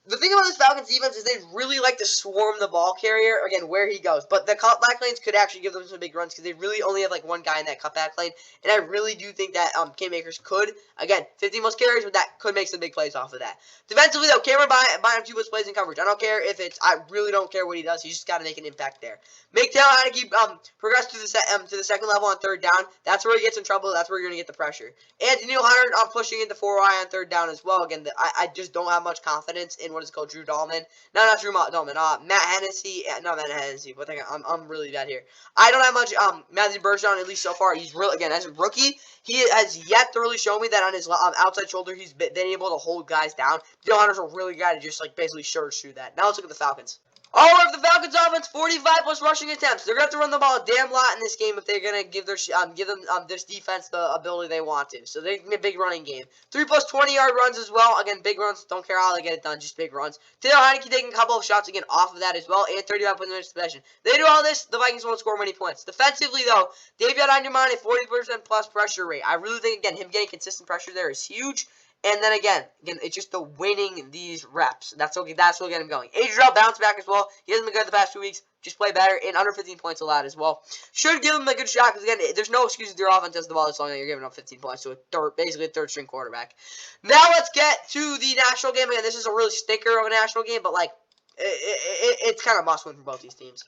The thing about this Falcons defense is they really like to swarm the ball carrier, again, where he goes. But the cutback lanes could actually give them some big runs because they really only have, like, one guy in that cutback lane. And I really do think that K-Makers could, again, 15 most carries, but that could make some big plays off of that. Defensively, though, Cameron Bynum 2 plays in coverage. I don't care if it's, I really don't care what he does. He's just got to make an impact there. Make Taylor Heineke progress to the second level on third down. That's where he gets in trouble. That's where you're going to get the pressure. And Daniel Hunter pushing into 4-eye on third down as well. Again, I just don't have much confidence in what is called Drew Dahlman. No, not Drew Dahlman. Matt Hennessy. Not Matt Hennessy. But I'm really bad here. I don't have much Matthew Bergeron, at least so far. He's really, again, as a rookie, he has yet to really show me that on his outside shoulder he's been able to hold guys down. Daniel Hunter's a really guy to just like basically surge through that. Now let's look at the Falcons. All right, the Falcons offense, 45 plus rushing attempts. They're going to have to run the ball a damn lot in this game if they're going to give them this defense the ability they want to. So they're going to be a big running game. 3 plus 20-yard runs as well. Again, big runs. Don't care how they get it done, just big runs. Taylor Heineke taking a couple of shots again off of that as well, and 35 minutes of possession. They do all this, the Vikings won't score many points. Defensively, though, they've got on your mind a 40% plus pressure rate. I really think, again, him getting consistent pressure there is huge. And then again, it's just the winning these reps. That's what will get him going. Adriel bounce back as well. He hasn't been good the past 2 weeks. Just play better and under 15 points allowed as well. Should give him a good shot because again, there's no excuse if your offense has the ball this long that you're giving up 15 points to basically a third string quarterback. Now let's get to the national game. Again, this is a really stinker of a national game, but like it's kind of must win for both these teams.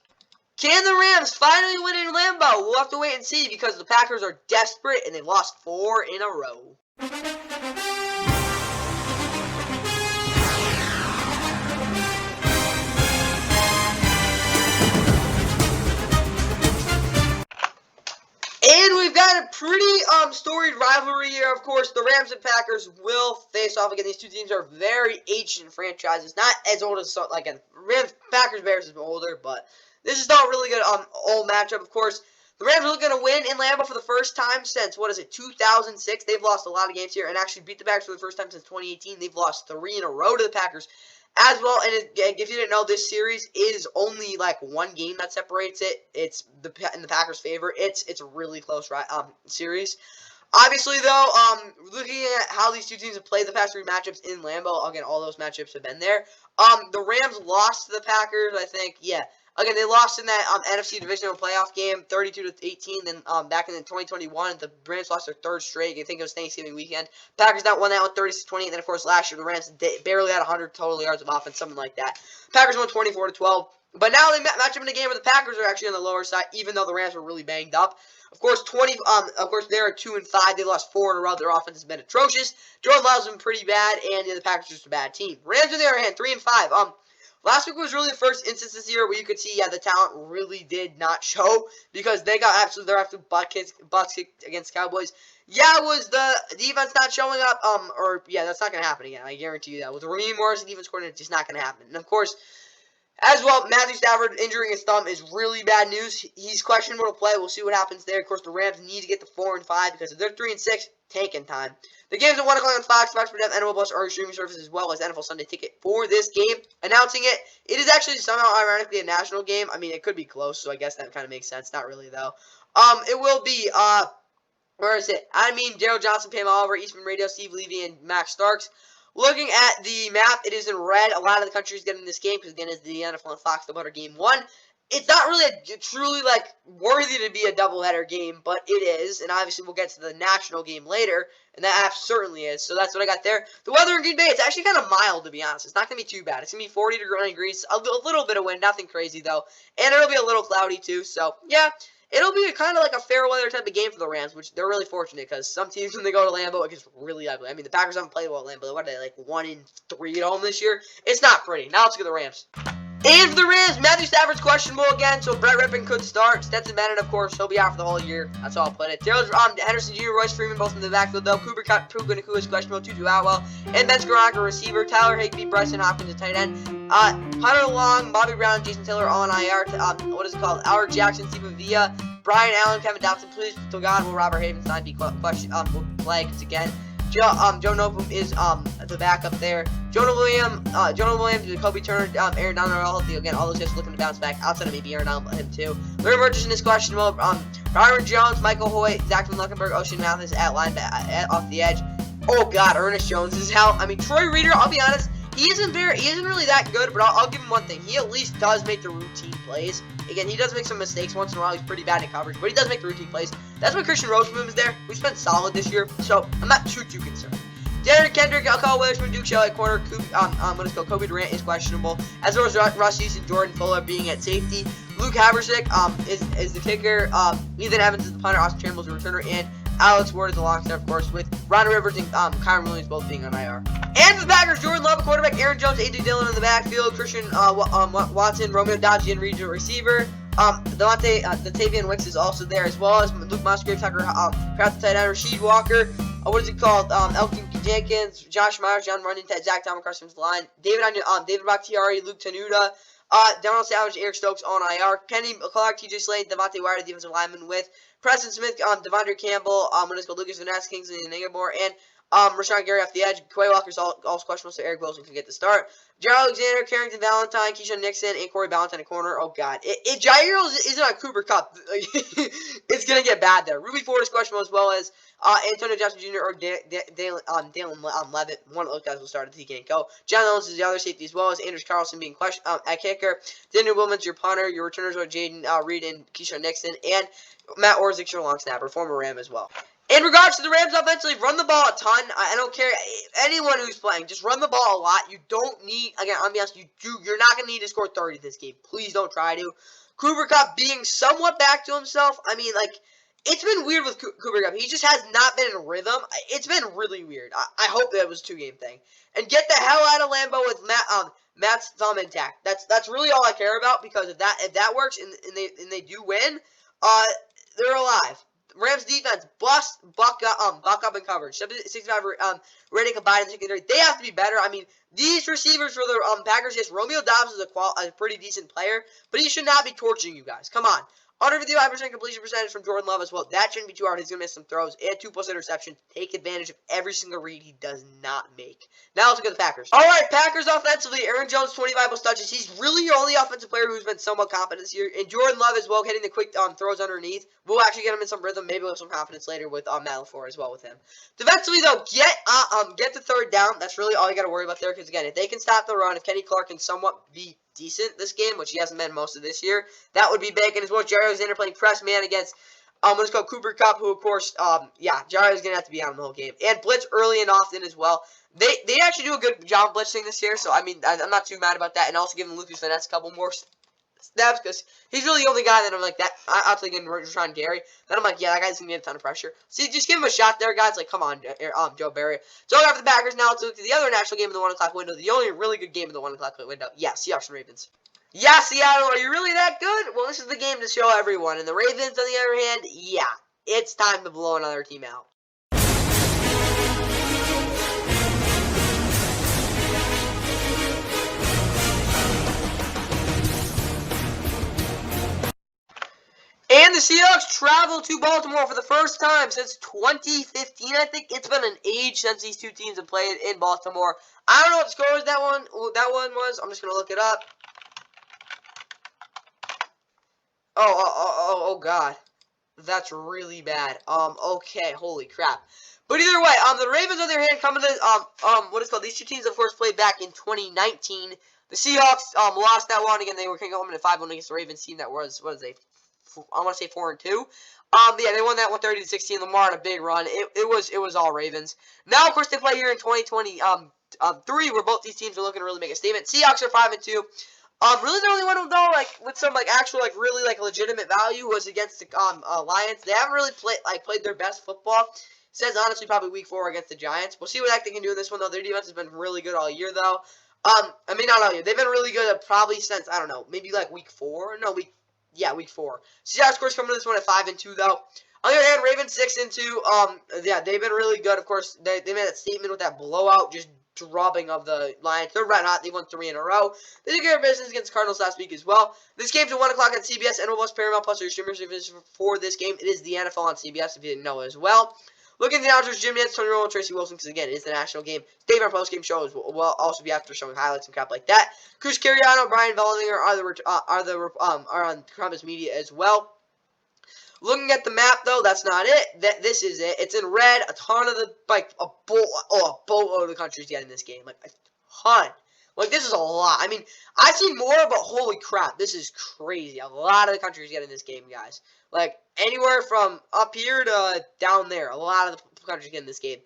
Can the Rams finally win in Lambeau? We'll have to wait and see because the Packers are desperate and they've lost 4 in a row. And we've got a pretty storied rivalry here. Of course, the Rams and Packers will face off again. These two teams are very ancient franchises, not as old as like Rams, Packers, Bears is older, but this is not a really good old matchup. Of course, the Rams are looking to win in Lambeau for the first time since 2006. They've lost a lot of games here and actually beat the Packers for the first time since 2018. They've lost 3 in a row to the Packers as well. And if you didn't know, this series is only like one game that separates it. It's in the Packers' favor. It's a really close series. Obviously, though, looking at how these two teams have played the past 3 matchups in Lambeau, again, all those matchups have been there. The Rams lost to the Packers, I think. Yeah. Again, they lost in that NFC divisional playoff game, 32-18. Then back in 2021, the Rams lost their 3rd straight. I think it was Thanksgiving weekend. Packers won that one 36-20. And then, of course, last year the Rams barely had 100 total yards of offense, something like that. Packers won 24-12. But now they match up in a game where the Packers are actually on the lower side, even though the Rams were really banged up. Of course, they're 2-5. They lost 4 in a row. Their offense has been atrocious. Jordan Love's been pretty bad, and the Packers are just a bad team. Rams, on the other hand, 3-5. Last week was really the first instance this year where you could see, yeah, the talent really did not show because they got their absolute butt kicked against Cowboys. Yeah, it was the defense not showing up, that's not going to happen again. I guarantee you that. With Raheem Morris, the defense coordinator, it's just not going to happen. And, of course, as well, Matthew Stafford injuring his thumb is really bad news. He's questionable to play. We'll see what happens there. Of course, the Rams need to get to 4-5 because if they're 3-6, tanking time. The game's at 1 o'clock on Fox. Fox for NFL Plus our streaming service as well as NFL Sunday Ticket for this game. Announcing it, it is actually somehow ironically a national game. I mean, it could be close, so I guess that kind of makes sense. Not really, though. It will be, where is it? I mean, Daryl Johnson, Pam Oliver, Eastman Radio, Steve Levy, and Max Starks. Looking at the map, it is in red. A lot of the country is getting this game because, again, it's the NFL and Fox doubleheader game 1. It's not really truly, like, worthy to be a doubleheader game, but it is. And obviously, we'll get to the national game later, and that certainly is. So that's what I got there. The weather in Green Bay, it's actually kind of mild, to be honest. It's not going to be too bad. It's going to be 40 degrees, a little bit of wind, nothing crazy, though. And it'll be a little cloudy, too. So, yeah, it'll be kind of like a fair weather type of game for the Rams, which they're really fortunate because some teams, when they go to Lambeau, it gets really ugly. I mean, the Packers haven't played well at Lambeau. What are they, like 1-3 at home this year? It's not pretty. Now let's get the Rams. And for the Rams, Matthew Stafford's questionable again, so Brett Rippon could start. Stetson Bennett, of course, he'll be out for the whole year. That's all I'll put it. Darrell Henderson Jr., Royce Freeman, both in the backfield, though. Cooper Nakua is questionable. Tutu Atwell. And Ben Skoronka, receiver. Tyler Higbee, Bryson Hopkins, a tight end. Hunter Long, Bobby Brown, Jason Taylor, all on IR. Howard Jackson, Stephen Villa, Brian Allen, Kevin Dotson. Please, to God, will Robert Havenstein be will play again. Joe Noteboom is the backup there. Jonah Williams, Jacoby Turner, Aaron Donald, all those guys looking to bounce back. Outside of maybe Aaron Donald, him too. Larry Murchison is questionable. Byron Jones, Michael Hoyt, Zach Van Luckenberg, Ocean Mathis at linebacker off the edge. Oh God, Ernest Jones is out. I mean, Troy Reader, I'll be honest, he isn't really that good, but I'll give him one thing. He at least does make the routine plays. Again, he does make some mistakes once in a while. He's pretty bad in coverage, but he does make the routine plays. That's why Christian Roseman is there. We've been solid this year, so I'm not too concerned. Derrick Kendrick, Alcala Williams from Duke Shell at corner. Kobe Durant is questionable, as well as Russ Houston, Jordan Fuller being at safety. Luke Haversick is the kicker. Ethan Evans is the punter. Austin Chamberlain is the returner, and Alex Ward is the long snapper, of course, with Ron Rivers and Kyron Williams both being on IR. And for the Packers, Jordan Love, quarterback, Aaron Jones, A.J. Dillon in the backfield, Christian Watson, Romeo Dobbs, and regional receiver. Latavian Wicks is also there, as well as Luke Musgrave, Tucker Pratt, the tight end, Rasheed Walker. Elton Jenkins, Josh Myers, John Runyon, Zach Thomas, Carson line, David Bakhtiari, Luke Tenuta, Donald Savage, Eric Stokes on IR, Kenny Clark, TJ Slade, Devontae Wyatt, defensive lineman with Preston Smith, Devondre Campbell, Lucas Van Ness, Kingsley Nagabor, and Rashawn Gary off the edge. Quay Walker's also questionable, so Eric Wilson can get the start. Jair Alexander, Carrington Valentine, Keyshawn Nixon, and Corey Ballantyne at corner. Oh, God. If Jair isn't on Cooper Kupp, it's going to get bad there. Ruby Ford is questionable, as well as Antonio Johnson Jr. or Dalen Levitt. One of those guys will start if he can't go. John Ellis is the other safety, as well as Anders Carlson being questioned at kicker. Daniel Williams, your punter. Your returners are Jaden Reed and Keyshawn Nixon. And Matt Orzik, your long snapper, former Ram as well. In regards to the Rams offensively, run the ball a ton. I don't care anyone who's playing. Just run the ball a lot. You don't need, again, I'll be honest, you're not going to need to score 30 this game. Please don't try to. Cooper Kupp being somewhat back to himself. I mean, like, it's been weird with Cooper Kupp. He just has not been in rhythm. It's been really weird. I hope that was a two-game thing. And get the hell out of Lambeau with Matt's thumb intact. That's really all I care about, because if that works and they do win, they're alive. Rams defense buck up in coverage. 65 rating combined in secondary. They have to be better. I mean, these receivers for the Packers, yes, Romeo Dobbs is a pretty decent player, but he should not be torching you guys. Come on. Under 55% completion percentage from Jordan Love as well. That shouldn't be too hard. He's going to miss some throws. And 2+ interceptions. Take advantage of every single read he does not make. Now let's go to the Packers. All right, Packers offensively. Aaron Jones, 25+ touches. He's really your only offensive player who's been somewhat confident this year. And Jordan Love as well, getting the quick throws underneath. We'll actually get him in some rhythm, maybe with some confidence later with Matt LaFleur as well with him. Defensively, though, get the third down. That's really all you got to worry about there, because, again, if they can stop the run, if Kenny Clark can somewhat be decent this game, which he hasn't been most of this year, that would be big. And as well as Jair Alexander playing press man against let's go Cooper Kupp, who of course Jair is gonna have to be on the whole game. And blitz early and often as well. They actually do a good job blitzing this year, so I mean I'm not too mad about that. And also giving Lucas Van Ness a couple more snaps, because he's really the only guy that I'm like that outside getting Rashawn Gary. Then I'm like, yeah, that guy's gonna get a ton of pressure. See, just give him a shot there, guys. Like, come on, Joe Barry. So after the Packers, now let's look to the other national game in the 1 o'clock window. The only really good game in the 1 o'clock window. Yeah, Seahawks and Ravens. Yeah, Seattle, are you really that good? Well, this is the game to show everyone. And the Ravens, on the other hand, yeah, it's time to blow another team out. And the Seahawks travel to Baltimore for the first time since 2015. I think it's been an age since these two teams have played in Baltimore. I don't know what the score was that one was. I'm just going to look it up. Oh, God. That's really bad. Okay, holy crap. But either way, the Ravens, on their hand, come to the, these two teams, of course, played back in 2019. The Seahawks, lost that one. Again, they were home in a 5-1 against the Ravens team that was, I want to say 4-2. Yeah, they won that 130-16. Lamar had a big run. It was all Ravens. Now, of course, they play here in 2023, where both these teams are looking to really make a statement. Seahawks are 5-2. Really the only one though, with some actual really legitimate value was against the Lions. They haven't really played their best football. Says honestly probably week 4 against the Giants. We'll see what they can do in this one though. Their defense has been really good all year though. I mean not all year. They've been really good probably since I don't know, maybe week 4. No, week 4. Seahawks of course coming to this one at 5-2 though. On the other hand, Ravens 6-2. Yeah, they've been really good. Of course, they made that statement with that blowout, just drubbing of the Lions. They're red hot. They won 3 in a row. They did good business against the Cardinals last week as well. This game's at 1 o'clock on CBS. NFL Plus Paramount Plus are your streaming services for this game. It is the NFL on CBS if you didn't know as well. Looking at the announcers, Jim Nantz, Tony Romo, and Tracy Wilson, because again, it is the national game. Dave, our post-game shows will also be after showing highlights and crap like that. Chris Carriano, Brian Vellinger are on Columbus Media as well. Looking at the map, though, that's not it. This is it. It's in red. A ton of the, a boatload of the country's getting this game. A ton. Like, this is a lot. I mean, I've seen more, but holy crap, this is crazy. A lot of the countries getting this game, guys. Like, anywhere from up here to down there, a lot of the countries getting this game.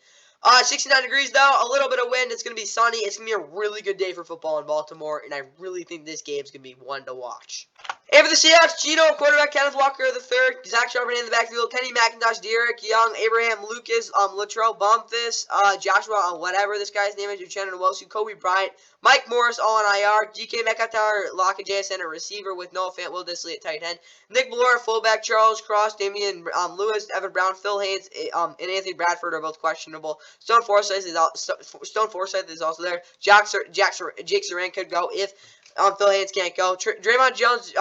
69 degrees, though, a little bit of wind. It's going to be sunny. It's going to be a really good day for football in Baltimore, and I really think this game is going to be one to watch. And for the Seahawks, Gino, quarterback, Kenneth Walker III, Zach Charbonnet in the backfield, Kenny McIntosh, Derek Young, Abraham Lucas, Latrell Bumpus, Joshua, whatever this guy's name is, Uchenna Nwosu, Kobe Bryant, Mike Morris, all on IR, DK Metcalf, Lock and JSN, a receiver with Noah Fant, Will Disley at tight end, Nick Ballora, fullback, Charles Cross, Damian Lewis, Evan Brown, Phil Haynes, and Anthony Bradford are both questionable. Stone Forsythe is also there. Jake Saran could go if Phil Haynes can't go. Draymond Jones,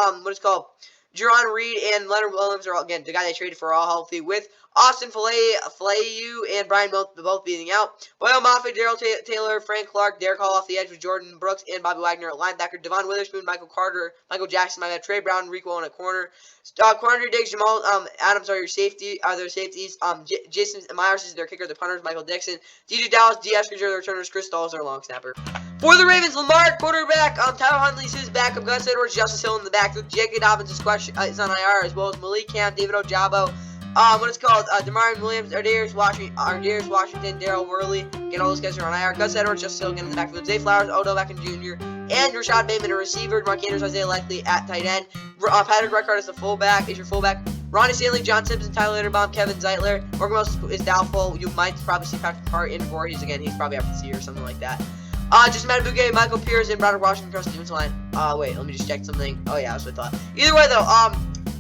Jerron Reed and Leonard Williams are all, again, the guy they traded for, all healthy, with Austin Falayu and Brian both being out. Boyle Moffitt, Daryl Taylor, Frank Clark, Derek Hall off the edge with Jordan Brooks and Bobby Wagner at linebacker. Devon Witherspoon, Michael Carter, Michael Jackson, Trey Brown, Rico on a corner. Quandary Diggs, Jamal Adams are their safeties. Jason Myers is their kicker. The punters, Michael Dixon. DJ Dallas, D. Eskridge are the returners. Chris Stahl is their long snapper. For the Ravens, Lamar, quarterback, Tyler Huntley's his backup, Gus Edwards, Justice Hill in the backfield, J.K. Dobbins is on IR, as well as Malik Cam, David Ojabo, Demarion Williams, Ardarius Washington, Darrell Worley, again, all those guys are on IR, Gus Edwards, Justice Hill again in the backfield, Zay Flowers, Odell Beckham Jr., and Rashad Bateman, a receiver, Mark Andrews, Isaiah Likely at tight end, Patrick Reichard is your fullback, Ronnie Stanley, John Simpson, Tyler Linderbaum, Kevin Zeitler, Morgan Wells is doubtful. You might probably see Patrick Hart in for. He's probably up to see or something like that. Just Matt Bouquet, Michael Pierce, and Broderick Washington across the defensive line. Wait, let me just check something. Oh yeah, that's what I thought. Either way though,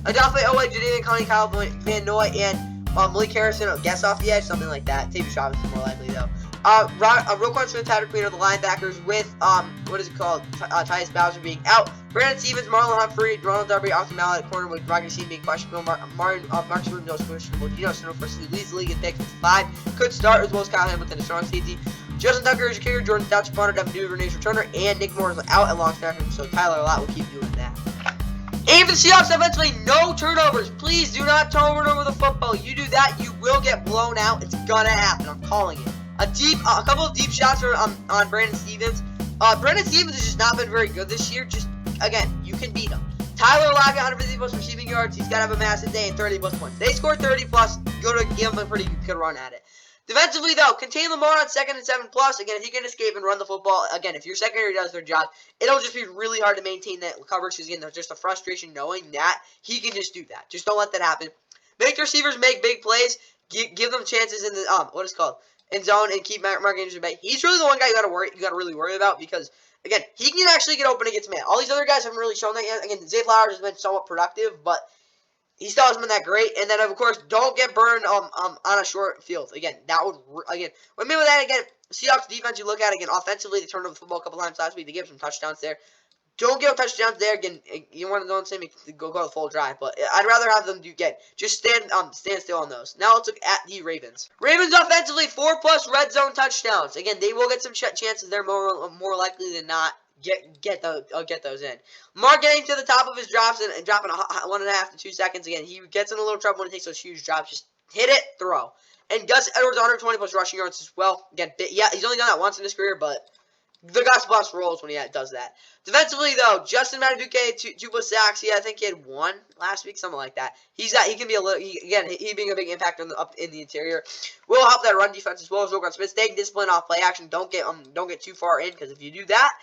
Adolphe Owe, Jadavion Clowney, Kyle Van Noy, and Malik Harrison, guess off the edge, something like that. Tavis Robinson is more likely though. Roquan Smith, Patrick Queen are the linebackers with Tyus Bowser being out. Brandon Stevens, Marlon Humphrey, Ronald Darby, Austin Mallet at corner with Rocky C being questionable. Marcus Rubio is questionable. Gino Snowford leads the league in picks with 5. Could start as well as Kyle Hamilton, a strong safety. Justin Tucker is your kicker, Jordan Dutch, punter, Devin Duvernay's returner, and Nick Moore is out at long snapper, so Tyler Lott will keep doing that. And for the Seahawks, offensively, no turnovers. Please do not turn over the football. You do that, you will get blown out. It's gonna happen. I'm calling it. A couple of deep shots are on Brandon Stevens. Brandon Stevens has just not been very good this year. Just, again, you can beat him. Tyler Lockett, 150 plus receiving yards. He's got to have a massive day and 30 plus points. They scored 30 plus. Give him a pretty good run at it. Defensively, though, contain Lamar on 2nd and 7 plus. Again, if he can escape and run the football, again, if your secondary does their job, it'll just be really hard to maintain that coverage because, again, there's just a frustration knowing that he can just do that. Just don't let that happen. Make the receivers make big plays. Give them chances in the, in zone and keep Mark Andrews in bay. He's really the one guy you got to really worry about because, again, he can actually get open against man. All these other guys haven't really shown that yet. Again, Zay Flowers has been somewhat productive, but he still hasn't been that great. And then, of course, don't get burned on a short field. Again, that would, what I mean with that, again, Seahawks defense, you look at, again, offensively, they turned over the football a couple times last week. They gave some touchdowns there. Don't give touchdowns there. Again, you want to don't say go the full drive, but I'd rather have them just stand still on those. Now let's look at the Ravens. Ravens offensively, 4+ red zone touchdowns. Again, they will get some chances. They're more likely than not get those in. Mark getting to the top of his drops and dropping 1.5 to 2 seconds. Again, he gets in a little trouble when he takes those huge drops. Just hit it, throw. And Gus Edwards 120 plus rushing yards as well. Again, yeah, he's only done that once in his career, but the Gus bus rolls when he does that. Defensively, though, Justin Madubuike, 2+ sacks. Yeah, I think he had 1 last week, something like that. He can be a little. He being a big impact up in the interior will help that run defense as well as Roquan Smith. Staying disciplined off play action. Don't get too far in because if you do that,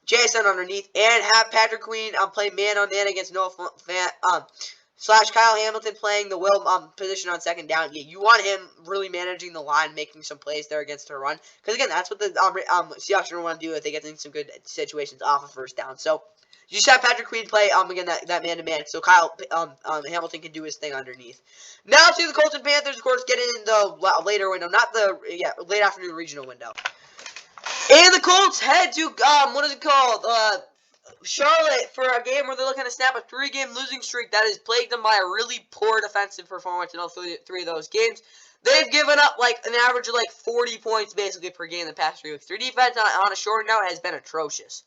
JSN underneath and have Patrick Queen play man on man against Noah Fant. / Kyle Hamilton playing the will position on 2nd down. Yeah, you want him really managing the line, making some plays there against the run. Because, again, that's what the Seahawks are going to want to do if they get in some good situations off of 1st down. So, you just have Patrick Queen play, again, that man-to-man. So, Kyle Hamilton can do his thing underneath. Now to the Colts and Panthers, of course, getting in the later window. Not the, late afternoon regional window. And the Colts head to, Charlotte for a game where they're looking to snap a 3-game losing streak that has plagued them by a really poor defensive performance in all 3 of those games. They've given up an average of 40 points basically per game in the past 3 weeks. Their defense on a short note has been atrocious.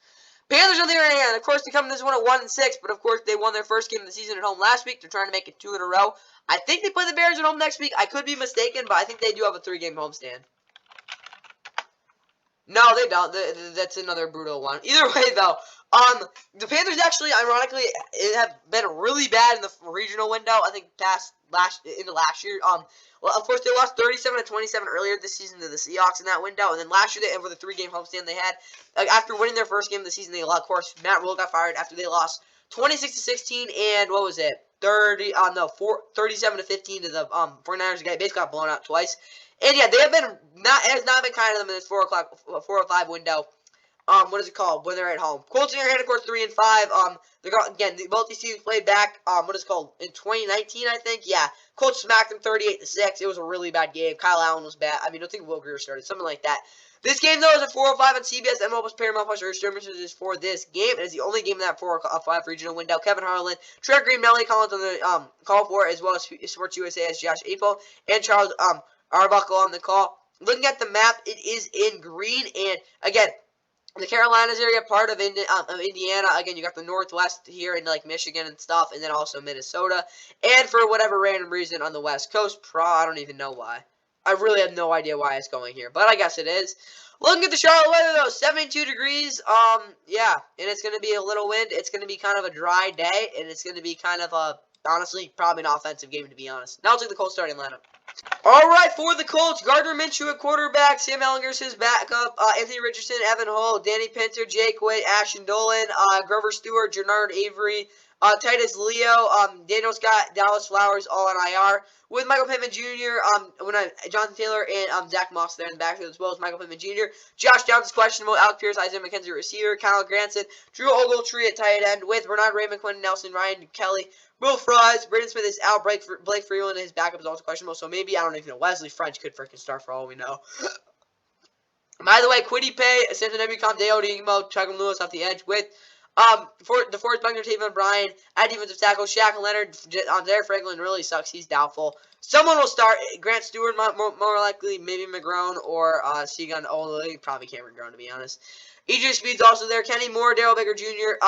Panthers on the other hand, of course, they come to this one at 1-6, but of course they won their first game of the season at home last week. They're trying to make it 2 in a row. I think they play the Bears at home next week. I could be mistaken, but I think they do have a 3-game homestand. No, they don't. That's another brutal one. Either way, though, the Panthers actually, ironically, have been really bad in the regional window. I think into last year. Well, of course, they lost 37-27 earlier this season to the Seahawks in that window, and then last year, over the 3-game homestand they had, after winning their first game of the season, of course, Matt Rule got fired after they lost 26-16 and what was it? 37-15 to the 49ers. They basically got blown out twice. And yeah, it has not been kind of them in this 4 or 5 window. What is it called? When they're at home. Colts in your hand, of course, 3-5. Both these teams played back. What is it called? In 2019, I think. Yeah, Colts smacked them 38-6. It was a really bad game. Kyle Allen was bad. I mean, I don't think Will Greer started. Something like that. This game, though, is at 4:05 on CBS. MLB was Paramount Plus. Your services for this game. It is the only game in that 4 or 5 regional window. Kevin Harlan, Trent Green, Melanie Collins on the call for it, as well as Sports USA as Josh April and Charles Arbuckle on the call. Looking at the map, it is in green, and again, the Carolinas area, part of Indiana. Again, you got the Northwest here in like Michigan and stuff, and then also Minnesota. And for whatever random reason on the West Coast, I don't even know why. I really have no idea why it's going here, but I guess it is. Looking at the Charlotte weather, though, 72 degrees. Yeah, and it's going to be a little wind. It's going to be kind of a dry day, and it's going to be kind of a, honestly, probably an offensive game, to be honest. Now I'll take the Colts starting lineup. All right, for the Colts, Gardner Minshew at quarterback, Sam Ehlinger's his backup, Anthony Richardson, Evan Hull, Danny Pinter, Jake Witt, Ashton Dolan, Grover Stewart, Jernard Avery, Titus Leo, Daniel Scott, Dallas Flowers, all on IR, with Michael Pittman Jr., Jonathan Taylor, and Zach Moss there in the backfield, as well as Michael Pittman Jr. Josh Downs is questionable, Alec Pierce, Isaiah McKenzie receiver, Kyle Granson, Drew Ogletree at tight end, with Bernard Raymond, Quentin Nelson, Ryan Kelly, Will Fries, Braden Smith is out, Blake Freeland, his backup is also questionable, so maybe, I don't even know, Wesley French could freaking start for all we know. By the way, Kwity Paye, Samson Ebukam, Deo Demo, Chuck Lewis off the edge, with DeForest Buckner, Taven Bryan, at defensive tackle, Shaq Leonard, Derek Franklin really sucks, he's doubtful. Someone will start, Grant Stewart, more likely, maybe McGrone, or Seagun, probably Cameron McGrone, to be honest. EJ Speed's also there, Kenny Moore, Darrell Baker Jr.,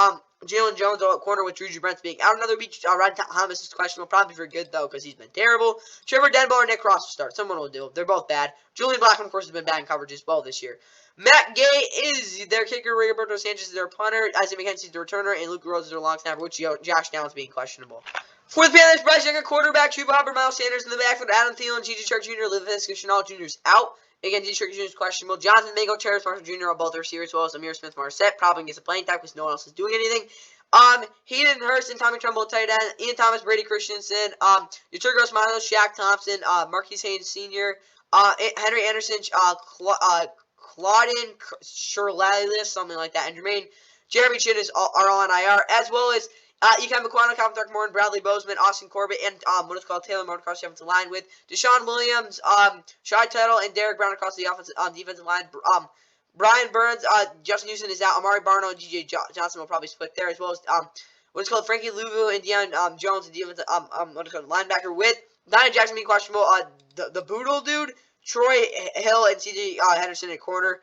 Jalen Jones all at corner with Drew Brents being out another week. Ryan Thomas is questionable, probably for good, though, because he's been terrible. Trevor Denbo or Nick Cross will start. Someone will do. They're both bad. Julian Blackman, of course, has been bad in coverage as well this year. Matt Gay is their kicker. Roberto Sanchez is their punter. Isaac McKenzie is the returner. And Luke Rose is their long snapper, with Josh Downs being questionable. For the Panthers, Bryce Young, quarterback. Chuba Hubbard, Miles Sanders in the backfield. Adam Thielen, G.J. Shark Jr., Laviska Shenault Jr. is out. Again, G.J. Shark Jr. is questionable. Jonathan Mingo, Terrence Marshall Jr. are both receivers, as well as Amir Smith-Marset. Probably gets a playing time because no one else is doing anything. Hayden Hurst and Tommy Trumbull tight end, Ian Thomas, Brady Christensen, Yeturgos Miles, Shaq Thompson, Marquise Haynes Sr., Henry Anderson, Claudin Shirlalis, something like that, and Jeremy Chin are all on IR, as well as Ekan McQuana, Calvin Thurmore, Bradley Bozeman, Austin Corbett, and what is called Taylor Moore across the offensive line, with Deshaun Williams, Shai Tuttle, and Derek Brown across the defensive line. Brian Burns, Justin Houston is out. Amari Barno and G.J. Johnson will probably split there, as well as what is called Frankie Louvu and Deion Jones, the defensive what is called linebacker, with Donnie Jackson being questionable. The Boodle dude, Troy Hill and C.J. Henderson at corner.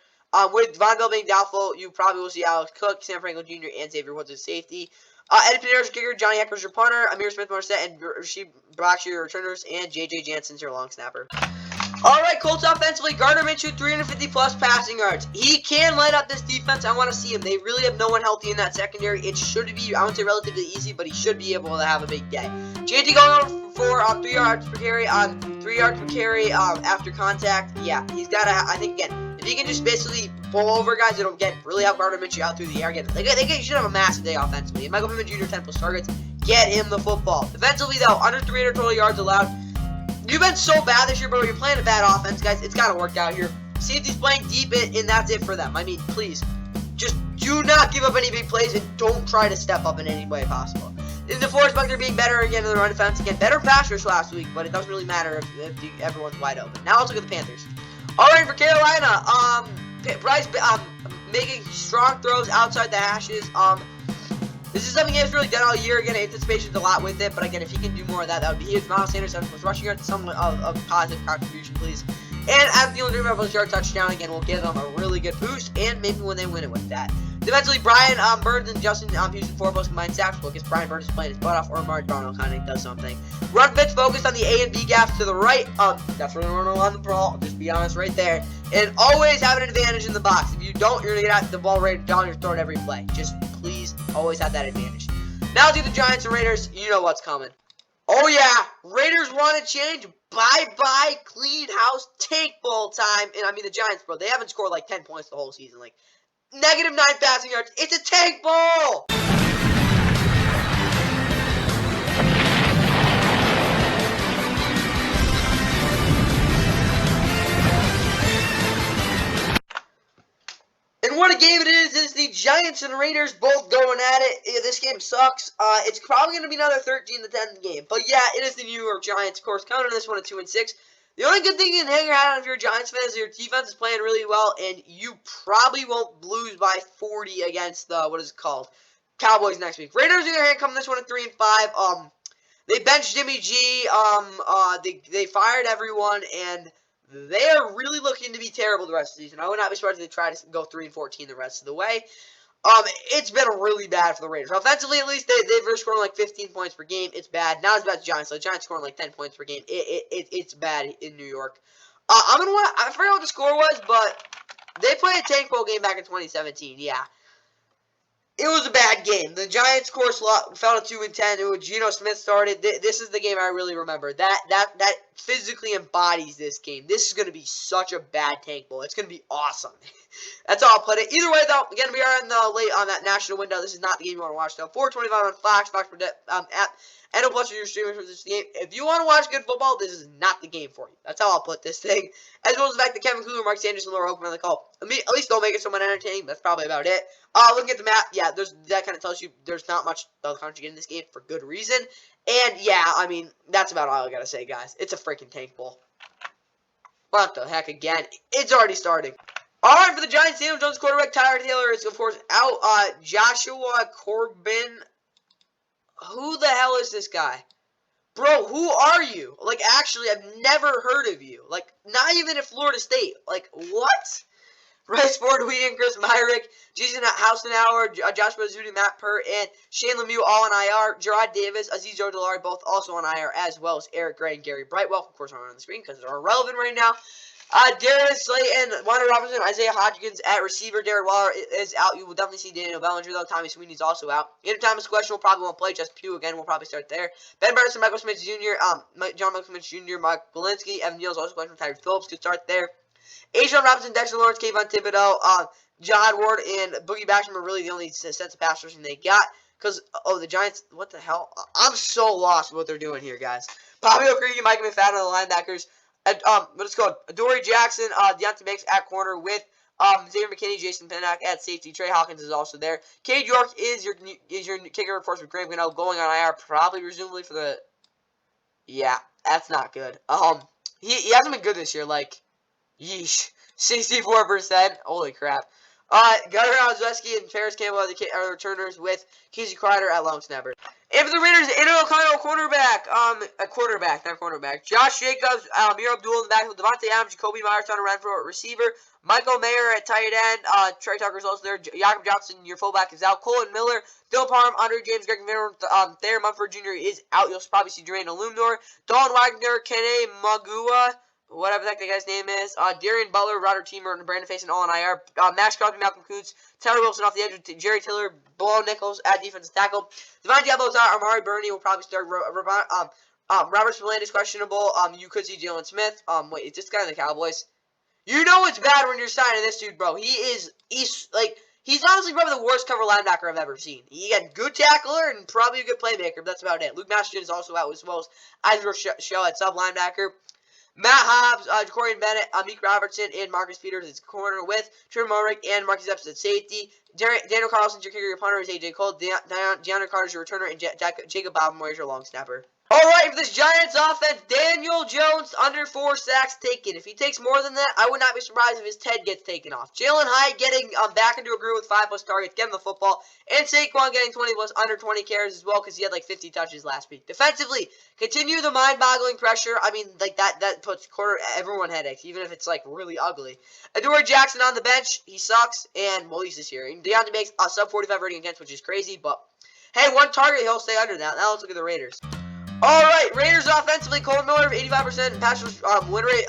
With Von Bell being doubtful, you probably will see Alex Cook, Sam Franklin Jr., and Xavier Woods at safety. Eddie Pinero's kicker, Johnny Hecker's your punter, Amir Smith-Marset and Rasheed Blackshear your returners, and J.J. Jansen's your long snapper. All right, Colts offensively, Gardner Minshew, 350-plus passing yards. He can light up this defense. I want to see him. They really have no one healthy in that secondary. It should be, I wouldn't say relatively easy, but he should be able to have a big day. JT going for 3 yards per carry after contact. Yeah, he's got to, I think, again, if he can just basically pull over guys, it'll really help Gardner Minshew out through the air. Again, they should have a massive day offensively. And Michael Pittman Jr., 10-plus targets. Get him the football. Defensively, though, under 300 total yards allowed. You've been so bad this year, bro. You're playing a bad offense, guys. It's got to work out here. Safety's playing deep, and that's it for them. I mean, please, just do not give up any big plays, and don't try to step up in any way possible. DeForest Buckner being better again in the run defense. Again, better passers last week, but it doesn't really matter if everyone's wide open. Now let's look at the Panthers. All right, for Carolina, Bryce making strong throws outside the hashes. This is something he has really done all year. Again, anticipation's a lot with it, but again, if he can do more of that, that would be huge. Miles Sanders was rushing yards, somewhat of positive contribution, please. And Adam Thielen drew up a yard touchdown again will give them a really good boost, and maybe when they win it with that. Defensively, Brian Burns and Justin Houston foremost combined sacks. Well, I guess Brian Burns is playing his butt off, or Mark Darnold kind of does something. Run fits focused on the A and B gaps to the right. That's where they're running on the ball. Just be honest right there. And always have an advantage in the box. If you don't, you're going to get the ball right down your throat every play. Just please always have that advantage. Now to the Giants and Raiders. You know what's coming. Oh yeah, Raiders want to change. Bye-bye, clean house, tank bowl time. And I mean the Giants, bro, they haven't scored like 10 points the whole season. Like, -9 passing yards. It's a tank bowl! And what a game it is. It's the Giants and Raiders both going at it. This game sucks. It's probably going to be another 13-10 game. But yeah, it is the New York Giants, of course, counting this one at 2-6. The only good thing you can hang your hat on if you're a Giants fan is your defense is playing really well, and you probably won't lose by 40 against the, Cowboys next week. Raiders, on the other hand, come this one at 3-5. They benched Jimmy G. They fired everyone, and they are really looking to be terrible the rest of the season. I would not be surprised if they try to go 3-14 the rest of the way. It's been really bad for the Raiders. Offensively, at least, they've scored like 15 points per game. It's bad. Not as bad as the Giants. So the Giants scoring like 10 points per game. It's bad in New York. I forget what the score was, but they played a tank bowl game back in 2017. Yeah. It was a bad game. The Giants, of course, fell to 2-10. Geno Smith started. This is the game I really remember. That physically embodies this game. This is going to be such a bad tank bowl. It's going to be awesome. That's all I'll put it. Either way, though, again, we are in the late on that national window. This is not the game you want to watch, though. 4:25 on Fox app. NO Plus your streaming for this game. If you want to watch good football, this is not the game for you. That's how I'll put this thing. As well as the fact that Kevin Kugler, Mark Sanders, and Laura Oakman on the call. At least don't make it somewhat entertaining. That's probably about it. Looking at the map, yeah, that kind of tells you there's not much the country in this game for good reason. And yeah, I mean, that's about all I gotta say, guys. It's a freaking tank bowl. What the heck again? It's already starting. Alright, for the Giants, Daniel Jones quarterback, Tyler Taylor is, of course, out. Joshua Corbin. Who the hell is this guy? Bro, who are you? Like, actually, I've never heard of you. Like, not even at Florida State. Like, what? Bryce Ford, Whedon, Chris Myrick, Jason Housenauer, Joshua Zudi, Matt Pert, and Shane Lemieux all on IR. Gerard Davis, Aziz Ojolari, both also on IR, as well as Eric Gray and Gary Brightwell. Of course, aren't on the screen because they're irrelevant right now. Darius Slayton, Wanda Robinson, Isaiah Hodgkins at receiver. Darren Waller is out. You will definitely see Daniel Bellinger, though. Tommy Sweeney's also out. Andrew Thomas questionable, probably won't play. Just Pugh, again, will probably start there. Ben Burns, Michael Smith Jr., John Michael Smith Jr., Mike Belinsky, Evan Neal's also questionable. Tyree Phillips could start there. Ajon Robinson, Dexter Lawrence, Kayvon Thibodeau, Jihad Ward, and Boogie Basham are really the only sets of pass rushing they got. Because, the Giants, what the hell? I'm so lost with what they're doing here, guys. Bobby O'Grady, Mike McFadden are the linebackers. Let's go. Dory Jackson, Deontay Banks at corner with Xavier McKinney, Jason Pinnock at safety. Trey Hawkins is also there. Cade York is your kicker, of course, with Graham Gano going on IR, probably presumably for the. Yeah, that's not good. He hasn't been good this year. Like, yeesh, 64%. Holy crap. Gunnar Olszewski and Ferris Campbell are the returners with Casey Crider at long snapper. And for the Raiders, Aiden O'Connell, quarterback. Josh Jacobs, Amir Abdul in the back with Devontae Adams, Jacoby Myers, Hunter Renfro at receiver. Michael Mayer at tight end. Trey Tucker's also there. Jakob Johnson, your fullback, is out. Colin Miller, Dylan Parham, Andre James, Greg Miller, Thayer Mumford Jr. is out. You'll probably see Jermaine Illuminor. Dawn Wagner, Kene Magua, whatever the heck that guy's name is. Darian Butler, Rodder Teamer, and Brandon Faison all on IR. Max Crosby, Malcolm Kuntz, Tyler Wilson off the edge with Jerry Tiller, Below Nichols at defensive tackle. Devon Diablo's out. Amari Burney will probably start. Robert Spillane is questionable. You could see Jalen Smith. Wait, is this guy in the Cowboys? You know it's bad when you're signing this dude, bro. He's honestly probably the worst cover linebacker I've ever seen. He got good tackler and probably a good playmaker, but that's about it. Luke Masterson is also out, as well as Isaac Rochelle at sub linebacker. Matt Hobbs, Jacorian Bennett, Meek Robertson, and Marcus Peters is corner with Trevor Mulrick and Marcus Epps at safety. Daniel Carlson, your kicker, your punter is AJ Cole. DeAndre Carter's your returner, and Jacob Bobenware is your long snapper. Alright, for this Giants offense, Daniel Jones under 4 sacks taken. If he takes more than that, I would not be surprised if his head gets taken off. Jalen Hyatt getting back into a groove with 5+ targets, getting the football, and Saquon getting 20+ under 20 carries as well because he had like 50 touches last week. Defensively, continue the mind-boggling pressure. I mean, like that puts everyone headaches, even if it's like really ugly. Adoree Jackson on the bench, he sucks, and well, he's this year. And Deontay makes a sub 45 rating against, which is crazy, but hey, 1 target, he'll stay under that. Now let's look at the Raiders. Alright, Raiders offensively, Colton Miller, 85% pass win rate,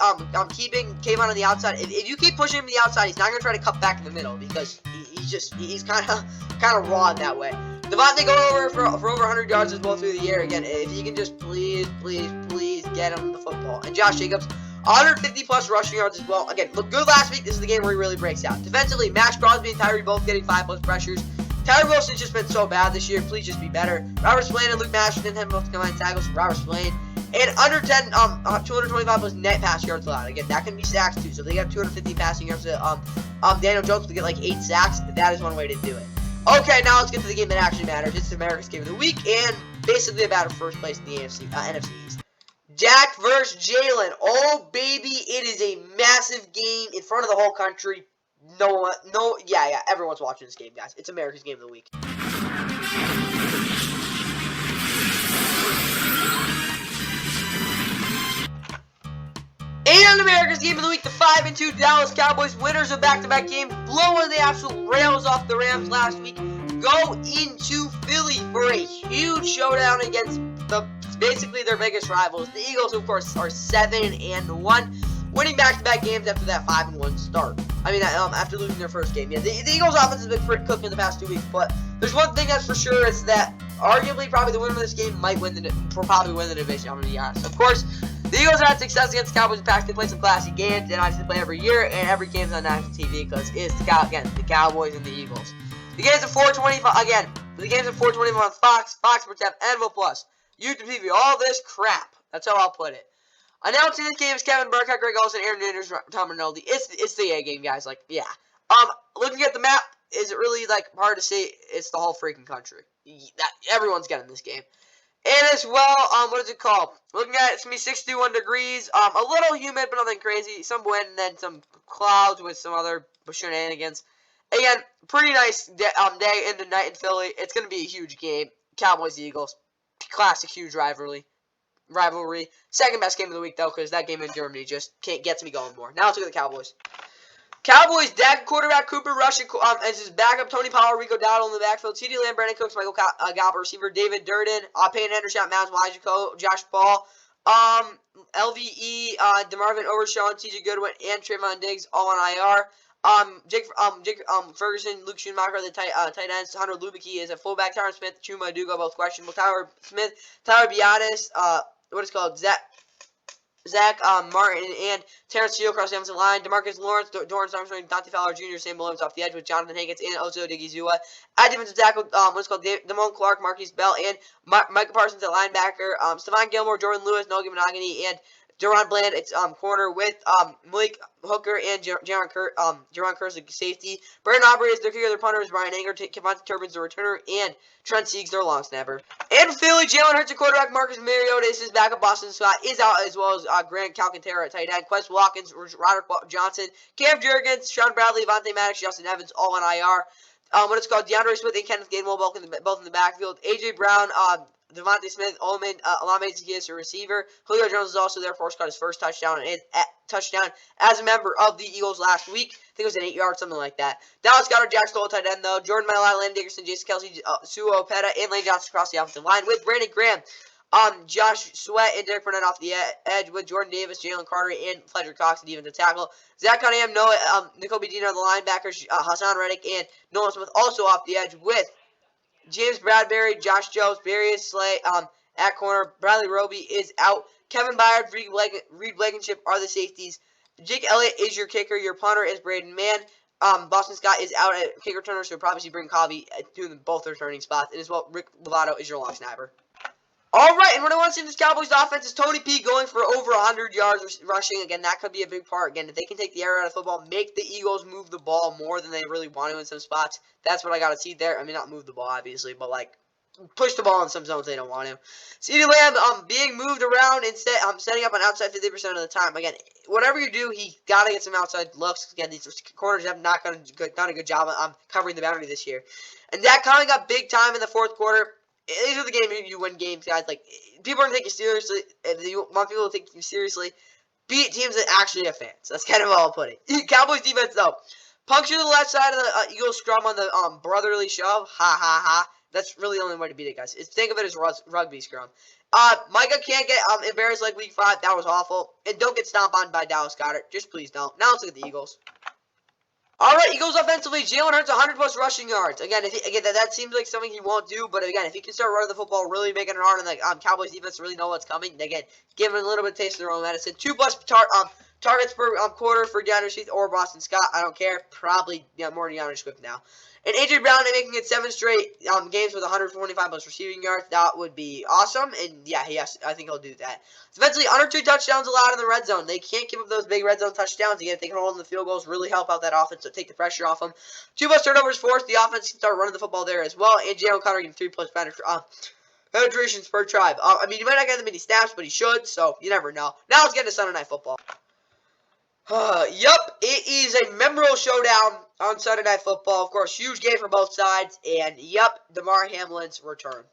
keeping Kayvon on the outside. If you keep pushing him to the outside, he's not going to try to cut back in the middle, because he's kind of raw that way. Devontae going over for over 100 yards as well through the air. Again, if you can just please get him the football. And Josh Jacobs, 150+ rushing yards as well. Again, looked good last week. This is the game where he really breaks out. Defensively, Max Crosby and Tyree both getting 5+ pressures. Tyler Wilson's just been so bad this year. Please just be better. Robert Spillane and Luke Mashington didn't have enough to combine tackles. Robert Spillane. And under 10, 225 net pass yards allowed. Again, that can be sacks too. So if they got 250 passing yards to Daniel Jones to get like 8 sacks, that is one way to do it. Okay, now let's get to the game that actually matters. It's America's game of the week and basically about first place in the NFC East. Dak versus Jalen. Oh baby, it is a massive game in front of the whole country. Yeah, everyone's watching this game, guys. It's America's game of the week. And America's game of the week, the 5-2 Dallas Cowboys, winners of back-to-back games, blowing the actual rails off the Rams last week, go into Philly for a huge showdown against basically their biggest rivals. The Eagles, of course, are 7-1. Winning back-to-back games after that 5-1 start. I mean, after losing their first game. Yeah, the Eagles' offense has been pretty cooking the past 2 weeks, but there's one thing that's for sure, it's that arguably probably the winner of this game might probably win the division. I'm going to be honest. Of course, the Eagles have had success against the Cowboys in the past. They play some classy games, and obviously play every year, and every game's on national TV because it's the Cowboys and the Eagles. The game's at 4:25 again. The game's at 4:25 on Fox, Sports App, and Plus, YouTube TV, all this crap. That's how I'll put it. Announcing this game is Kevin Burkhardt, Greg Olsen, Aaron Andrews, Tom Rinaldi. It's the A game, guys. Like, yeah. Looking at the map, is it really like hard to see? It's the whole freaking country. Everyone's getting this game. And as well, what is it called? Looking at it, it's gonna be 61 degrees. A little humid, but nothing crazy. Some wind, and then some clouds with some other shenanigans. Again, pretty nice day in the night in Philly. It's gonna be a huge game. Cowboys, Eagles, classic, huge rivalry. Second best game of the week, though, because that game in Germany just gets me going more. Now let's look at the Cowboys. Cowboys, Dak quarterback, Cooper Rush, as his backup, Tony Pollard, Rico Dowdle in the backfield, CeeDee Lamb, Brandon Cooks, Michael Gallup, receiver, David Durden, Peyton Hendershot, Miles Wajico, Josh Paul, LVE, DeMarvin Overshawn, TJ Goodwin, and Trayvon Diggs, all on IR. Jake Ferguson, Luke Schumacher, the tight ends. Hunter Lubicki is a fullback. Tyron Smith, Chuma Dugo, both questionable. Tyler Smith, Tyler Biadasz, Zach Martin, and Terrence Steele across the offensive line. DeMarcus Lawrence, Dorrance Armstrong, Dante Fowler Jr., Sam Williams off the edge with Jonathan Hankins and Ozo Digizua. At defensive tackle, Damone Clark, Marquise Bell, and Micah Parsons at linebacker. Stephon Gilmore, Jordan Lewis, Noah Monogany, and Deron Bland, it's corner with Malik Hooker and Jaron Curse, the safety. Brandon Aubrey is their kicker, their punter is Brian Anger, Kevontae Turbin's the returner, and Trent Sieg's their long snapper. And Philly, Jalen Hurts, the quarterback, Marcus Mariota is his backup. Boston Scott is out, as well as Grant Calcaterra at tight end, Quest Watkins, Roderick Johnson, Cam Jurgens, Sean Bradley, Vontae Maddox, Justin Evans, all on IR. DeAndre Smith and Kenneth Gainwell both in the backfield. AJ Brown, Devontae Smith, Olame Zaccheaus, a receiver. Julio Jones is also there. Forrest got his first touchdown as a member of the Eagles last week. I think it was an 8-yard, something like that. Dallas Goedert, Jack Stoll, tight end, though. Jordan Mailata, Landon Dickerson, Jason Kelsey, Suo Opeta, and Lane Johnson across the offensive line with Brandon Graham, Josh Sweat, and Derek Burnett off the edge with Jordan Davis, Jalen Carter, and Fletcher Cox at defensive tackle. Zach Cunningham, Nicole Bedina on the linebackers, Hassan Reddick, and Nolan Smith also off the edge with James Bradbury, Josh Jones, Darius Slay at corner. Bradley Roby is out. Kevin Byard, Reed Blankenship are the safeties. Jake Elliott is your kicker. Your punter is Braden Mann. Boston Scott is out at kick returner, so you'll probably see Bring Covey doing both their returning spots. And as well, Rick Lovato is your long snapper. Alright, and what I want to see in this Cowboys offense is Tony P going for over 100 yards rushing. Again, that could be a big part. Again, if they can take the air out of football, make the Eagles move the ball more than they really want to in some spots. That's what I got to see there. I mean, not move the ball, obviously, but, like, push the ball in some zones they don't want to. CeeDee Lamb being moved around instead, setting up on outside 50% of the time. Again, whatever you do, he got to get some outside looks. Again, these corners have not done a good job covering the boundary this year. And that coming up big time in the fourth quarter. These are the games you win games, guys. Like, people are going to take you seriously. If you want people to take you seriously, beat teams that actually have fans. That's kind of all I'll put it. Cowboys defense, though. Puncture the left side of the Eagles scrum on the brotherly shove. Ha, ha, ha. That's really the only way to beat it, guys. Think of it as rugby scrum. Micah can't get embarrassed like week 5. That was awful. And don't get stomped on by Dallas Goedert. Just please don't. Now let's look at the Eagles. All right, Eagles offensively, Jalen Hurts 100-plus rushing yards. Again, that seems like something he won't do, but again, if he can start running the football, really making it hard on the Cowboys defense to really know what's coming, again, give him a little bit of taste of their own medicine. 2-plus targets per quarter for DeAndre Swift or Boston Scott. I don't care. Probably more than DeAndre Swift now. And A.J. Brown making it 7 straight games with 125-plus receiving yards. That would be awesome. And, yeah, I think he'll do that. Eventually, under 2 touchdowns allowed in the red zone. They can't give up those big red zone touchdowns. Again, if they can hold in the field goals, really help out that offense, so take the pressure off them. 2-plus turnovers forced. The offense can start running the football there as well. And Jalen Conner getting 3-plus penetrations per drive. I mean, he might not get that many snaps, but he should, so you never know. Now let's get to Sunday Night Football. Yup, it is a memorable showdown on Sunday Night Football. Of course, huge game for both sides. And, yup, Damar Hamlin's return.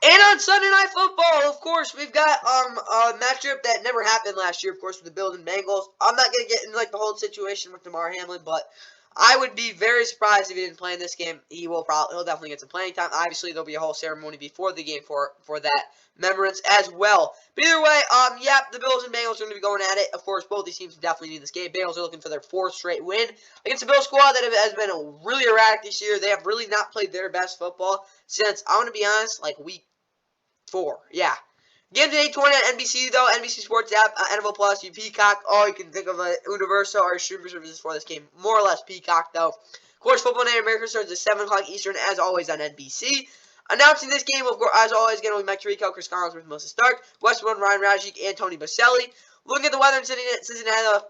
And on Sunday Night Football, of course, we've got a matchup that never happened last year, of course, with the Bills and Bengals. I'm not going to get into, the whole situation with Damar Hamlin, but I would be very surprised if he didn't play in this game. He'll definitely get some playing time. Obviously, there'll be a whole ceremony before the game for that remembrance as well. But either way, the Bills and Bengals are going to be going at it. Of course, both these teams definitely need this game. Bengals are looking for their 4th straight win against the Bills squad that has been really erratic this year. They have really not played their best football since, I want to be honest, week 4. Yeah. Game day 20 on NBC, though. NBC Sports app, NFL Plus, you Peacock. You can think of Universal or streaming services for this game. More or less Peacock, though. Of course, Football Night in America starts at 7 o'clock Eastern, as always, on NBC. Announcing this game, of course, as always, going to be Mike Tirico, Chris Collinsworth, Melissa Stark, Westwood, Ryan Rajic, and Tony Baselli. Looking at the weather in Cincinnati,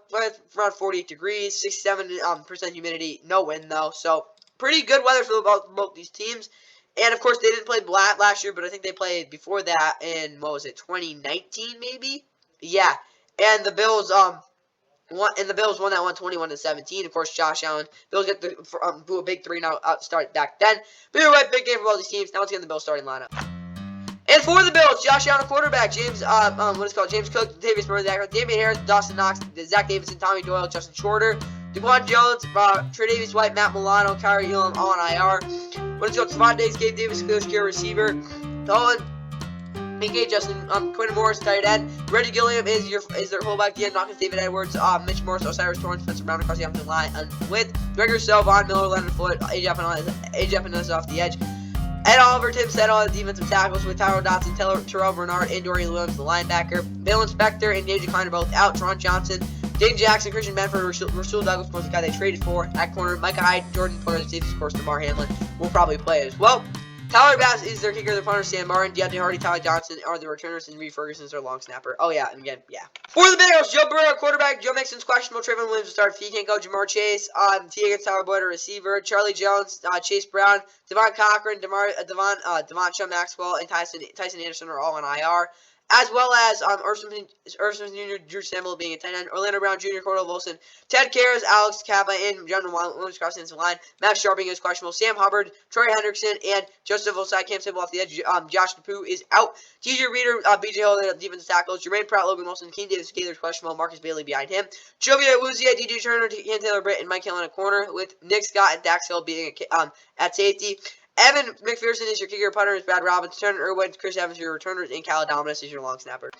around 48 degrees, 67% humidity, no wind, though. So, pretty good weather for both these teams. And, of course, they didn't play last year, but I think they played before that in, 2019 maybe? Yeah. And the Bills won that one 21-17. Of course, Josh Allen. Bills get a big 3-0 start back then. But you're right, big game for all these teams. Now let's get in the Bills starting lineup. And for the Bills, Josh Allen, quarterback, James Cook, Davis Murray, Damian Harris, Dawson Knox, Zach Davidson, Tommy Doyle, Justin Shorter, DeQuan Jones, Tre'Davious White, Matt Milano, Kyrie Elam, all on IR. Stephon Diggs, Gabe Davis, Khalil Shakir, receiver. Dolan, Minky, Quentin Morris, tight end. Reggie Gilliam is their fullback. The end, Dawkins, David Edwards, Mitch Morris, Osiris Torrance, Spencer Brown across the offensive line with Gregor Sell, Von Miller, Leonard Floyd, AJ Epinesa off the edge. Ed Oliver, Tim Settle, the defensive tackles with Tyler Dotson, Terrell Bernard, and Dorian Williams, the linebacker. Bill Inspector and David Klein are both out. Teron Johnson, Dane Jackson, Christian Benford, Rasul Douglas was the guy they traded for. At corner, Micah Hyde, Jordan Porter, safety, of course, Damar Hamlin will probably play as well. Tyler Bass is their kicker, their punter, Sam Martin, Deontay Hardy, Tyler Johnson are the returners, and Reed Ferguson is their long snapper. Oh, yeah, and again, yeah. For the Bengals, Joe Burrow, quarterback, Joe Mixon's questionable, Trayvon Williams will start if he can't go, Jamar Chase, T against Tyler Boyd, a receiver, Charlie Jones, Chase Brown, Devon Cochran, Devonta Maxwell, and Tyson Anderson are all on IR. As well as Irv Smith Jr., Drew Sample being a tight end, Orlando Brown Jr., Cordell Wilson, Ted Karras, Alex Kappa, and John Williams crossing the line. Max Sharping is questionable. Sam Hubbard, Troy Hendrickson, and Joseph Osai Cam Simple off the edge. Josh Depew is out. TJ Reader, BJ Hill, the defensive tackles. Jermaine Pratt, Logan Wilson, King Davis, Gaither questionable. Marcus Bailey behind him. Jovi Awuzie, DJ Turner, Ken Taylor Britt, and Mike Hill in a corner, with Nick Scott and Dax Hill being at safety. Evan McPherson is your kicker, punter is Brad Robbins, Turner Irwin, Chris Evans your returners, and Cal Dominus is your long snapper.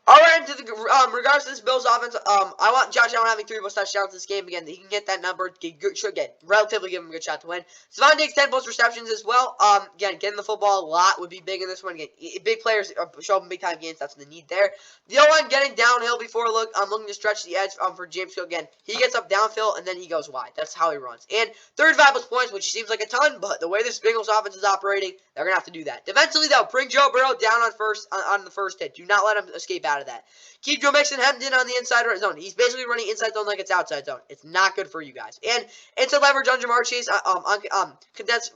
All right, into the regards to this Bills offense, I want Josh Allen having 3 plus touchdowns this game. Again, he can get that number. Should get relatively give him a good shot to win. Stephon Diggs 10 plus receptions as well. Again, getting the football a lot would be big in this one. Again, big players show up in big time games. That's the need there. The O-line getting downhill before looking to stretch the edge for James Cook. Again, he gets up downfield and then he goes wide. That's how he runs. And 35 plus points, which seems like a ton, but the way this Bengals offense is operating, they're gonna have to do that. Defensively, though, bring Joe Burrow down on the first hit. Do not let him escape out of that. Keep Joe Mixon hemmed in on the inside zone. He's basically running inside zone like it's outside zone. It's not good for you guys. And inside leverage on Jamar Chase, condensed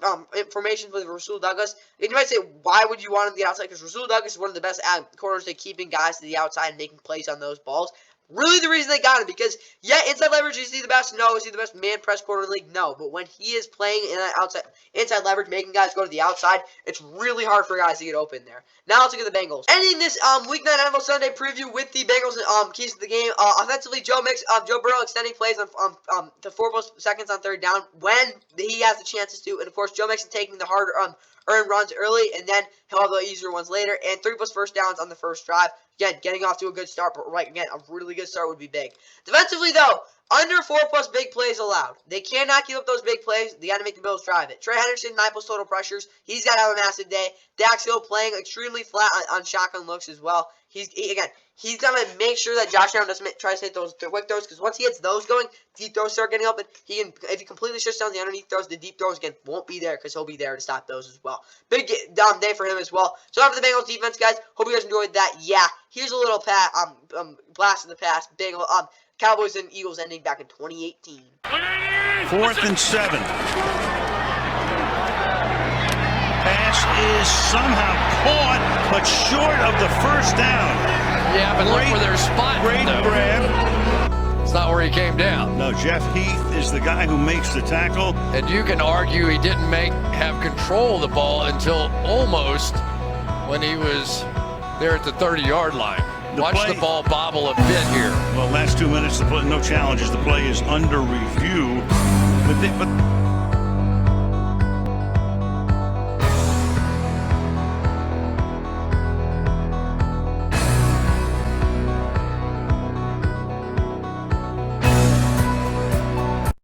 formations with Rasul Douglas. And you might say, why would you want him to the outside? Because Rasul Douglas is one of the best corners at keeping guys to the outside and making plays on those balls. Really the reason they got him, because, yeah, inside leverage, is he the best? No. Is he the best man press corner in the league? No. But when he is playing in that inside leverage, making guys go to the outside, it's really hard for guys to get open there. Now let's look at the Bengals. Ending this Week 9 NFL Sunday preview with the Bengals keys to the game. Offensively, Joe Burrow extending plays on to 4 plus seconds on third down when he has the chances to. And, of course, Joe Mixon taking the harder earned runs early, and then he'll have the easier ones later. And 3 plus first downs on the first drive. Again, getting off to a good start, but again, a really good start would be big. Defensively, though, under 4 plus big plays allowed. They cannot give up those big plays. They got to make the Bills drive it. Trey Henderson, 9 plus total pressures. He's got to have a massive day. Dax Hill playing extremely flat on shotgun looks as well. He's going to make sure that Josh Allen doesn't try to hit those quick throws, because once he gets those going, deep throws start getting open. If he completely shuts down the underneath throws, the deep throws again won't be there, because he'll be there to stop those as well. Big day for him as well. So after the Bengals defense, guys, hope you guys enjoyed that. Yeah, here's a little blast in the past. Cowboys and Eagles ending back in 2018. 4th and 7. Pass is somehow caught, but short of the first down. Yeah, but look where they're spotting. Great grab. It's not where he came down. No, Jeff Heath is the guy who makes the tackle. And you can argue he didn't have control of the ball until almost when he was there at the 30-yard line. Watch the ball bobble a bit here. Well, last 2 minutes, no challenges. The play is under review. But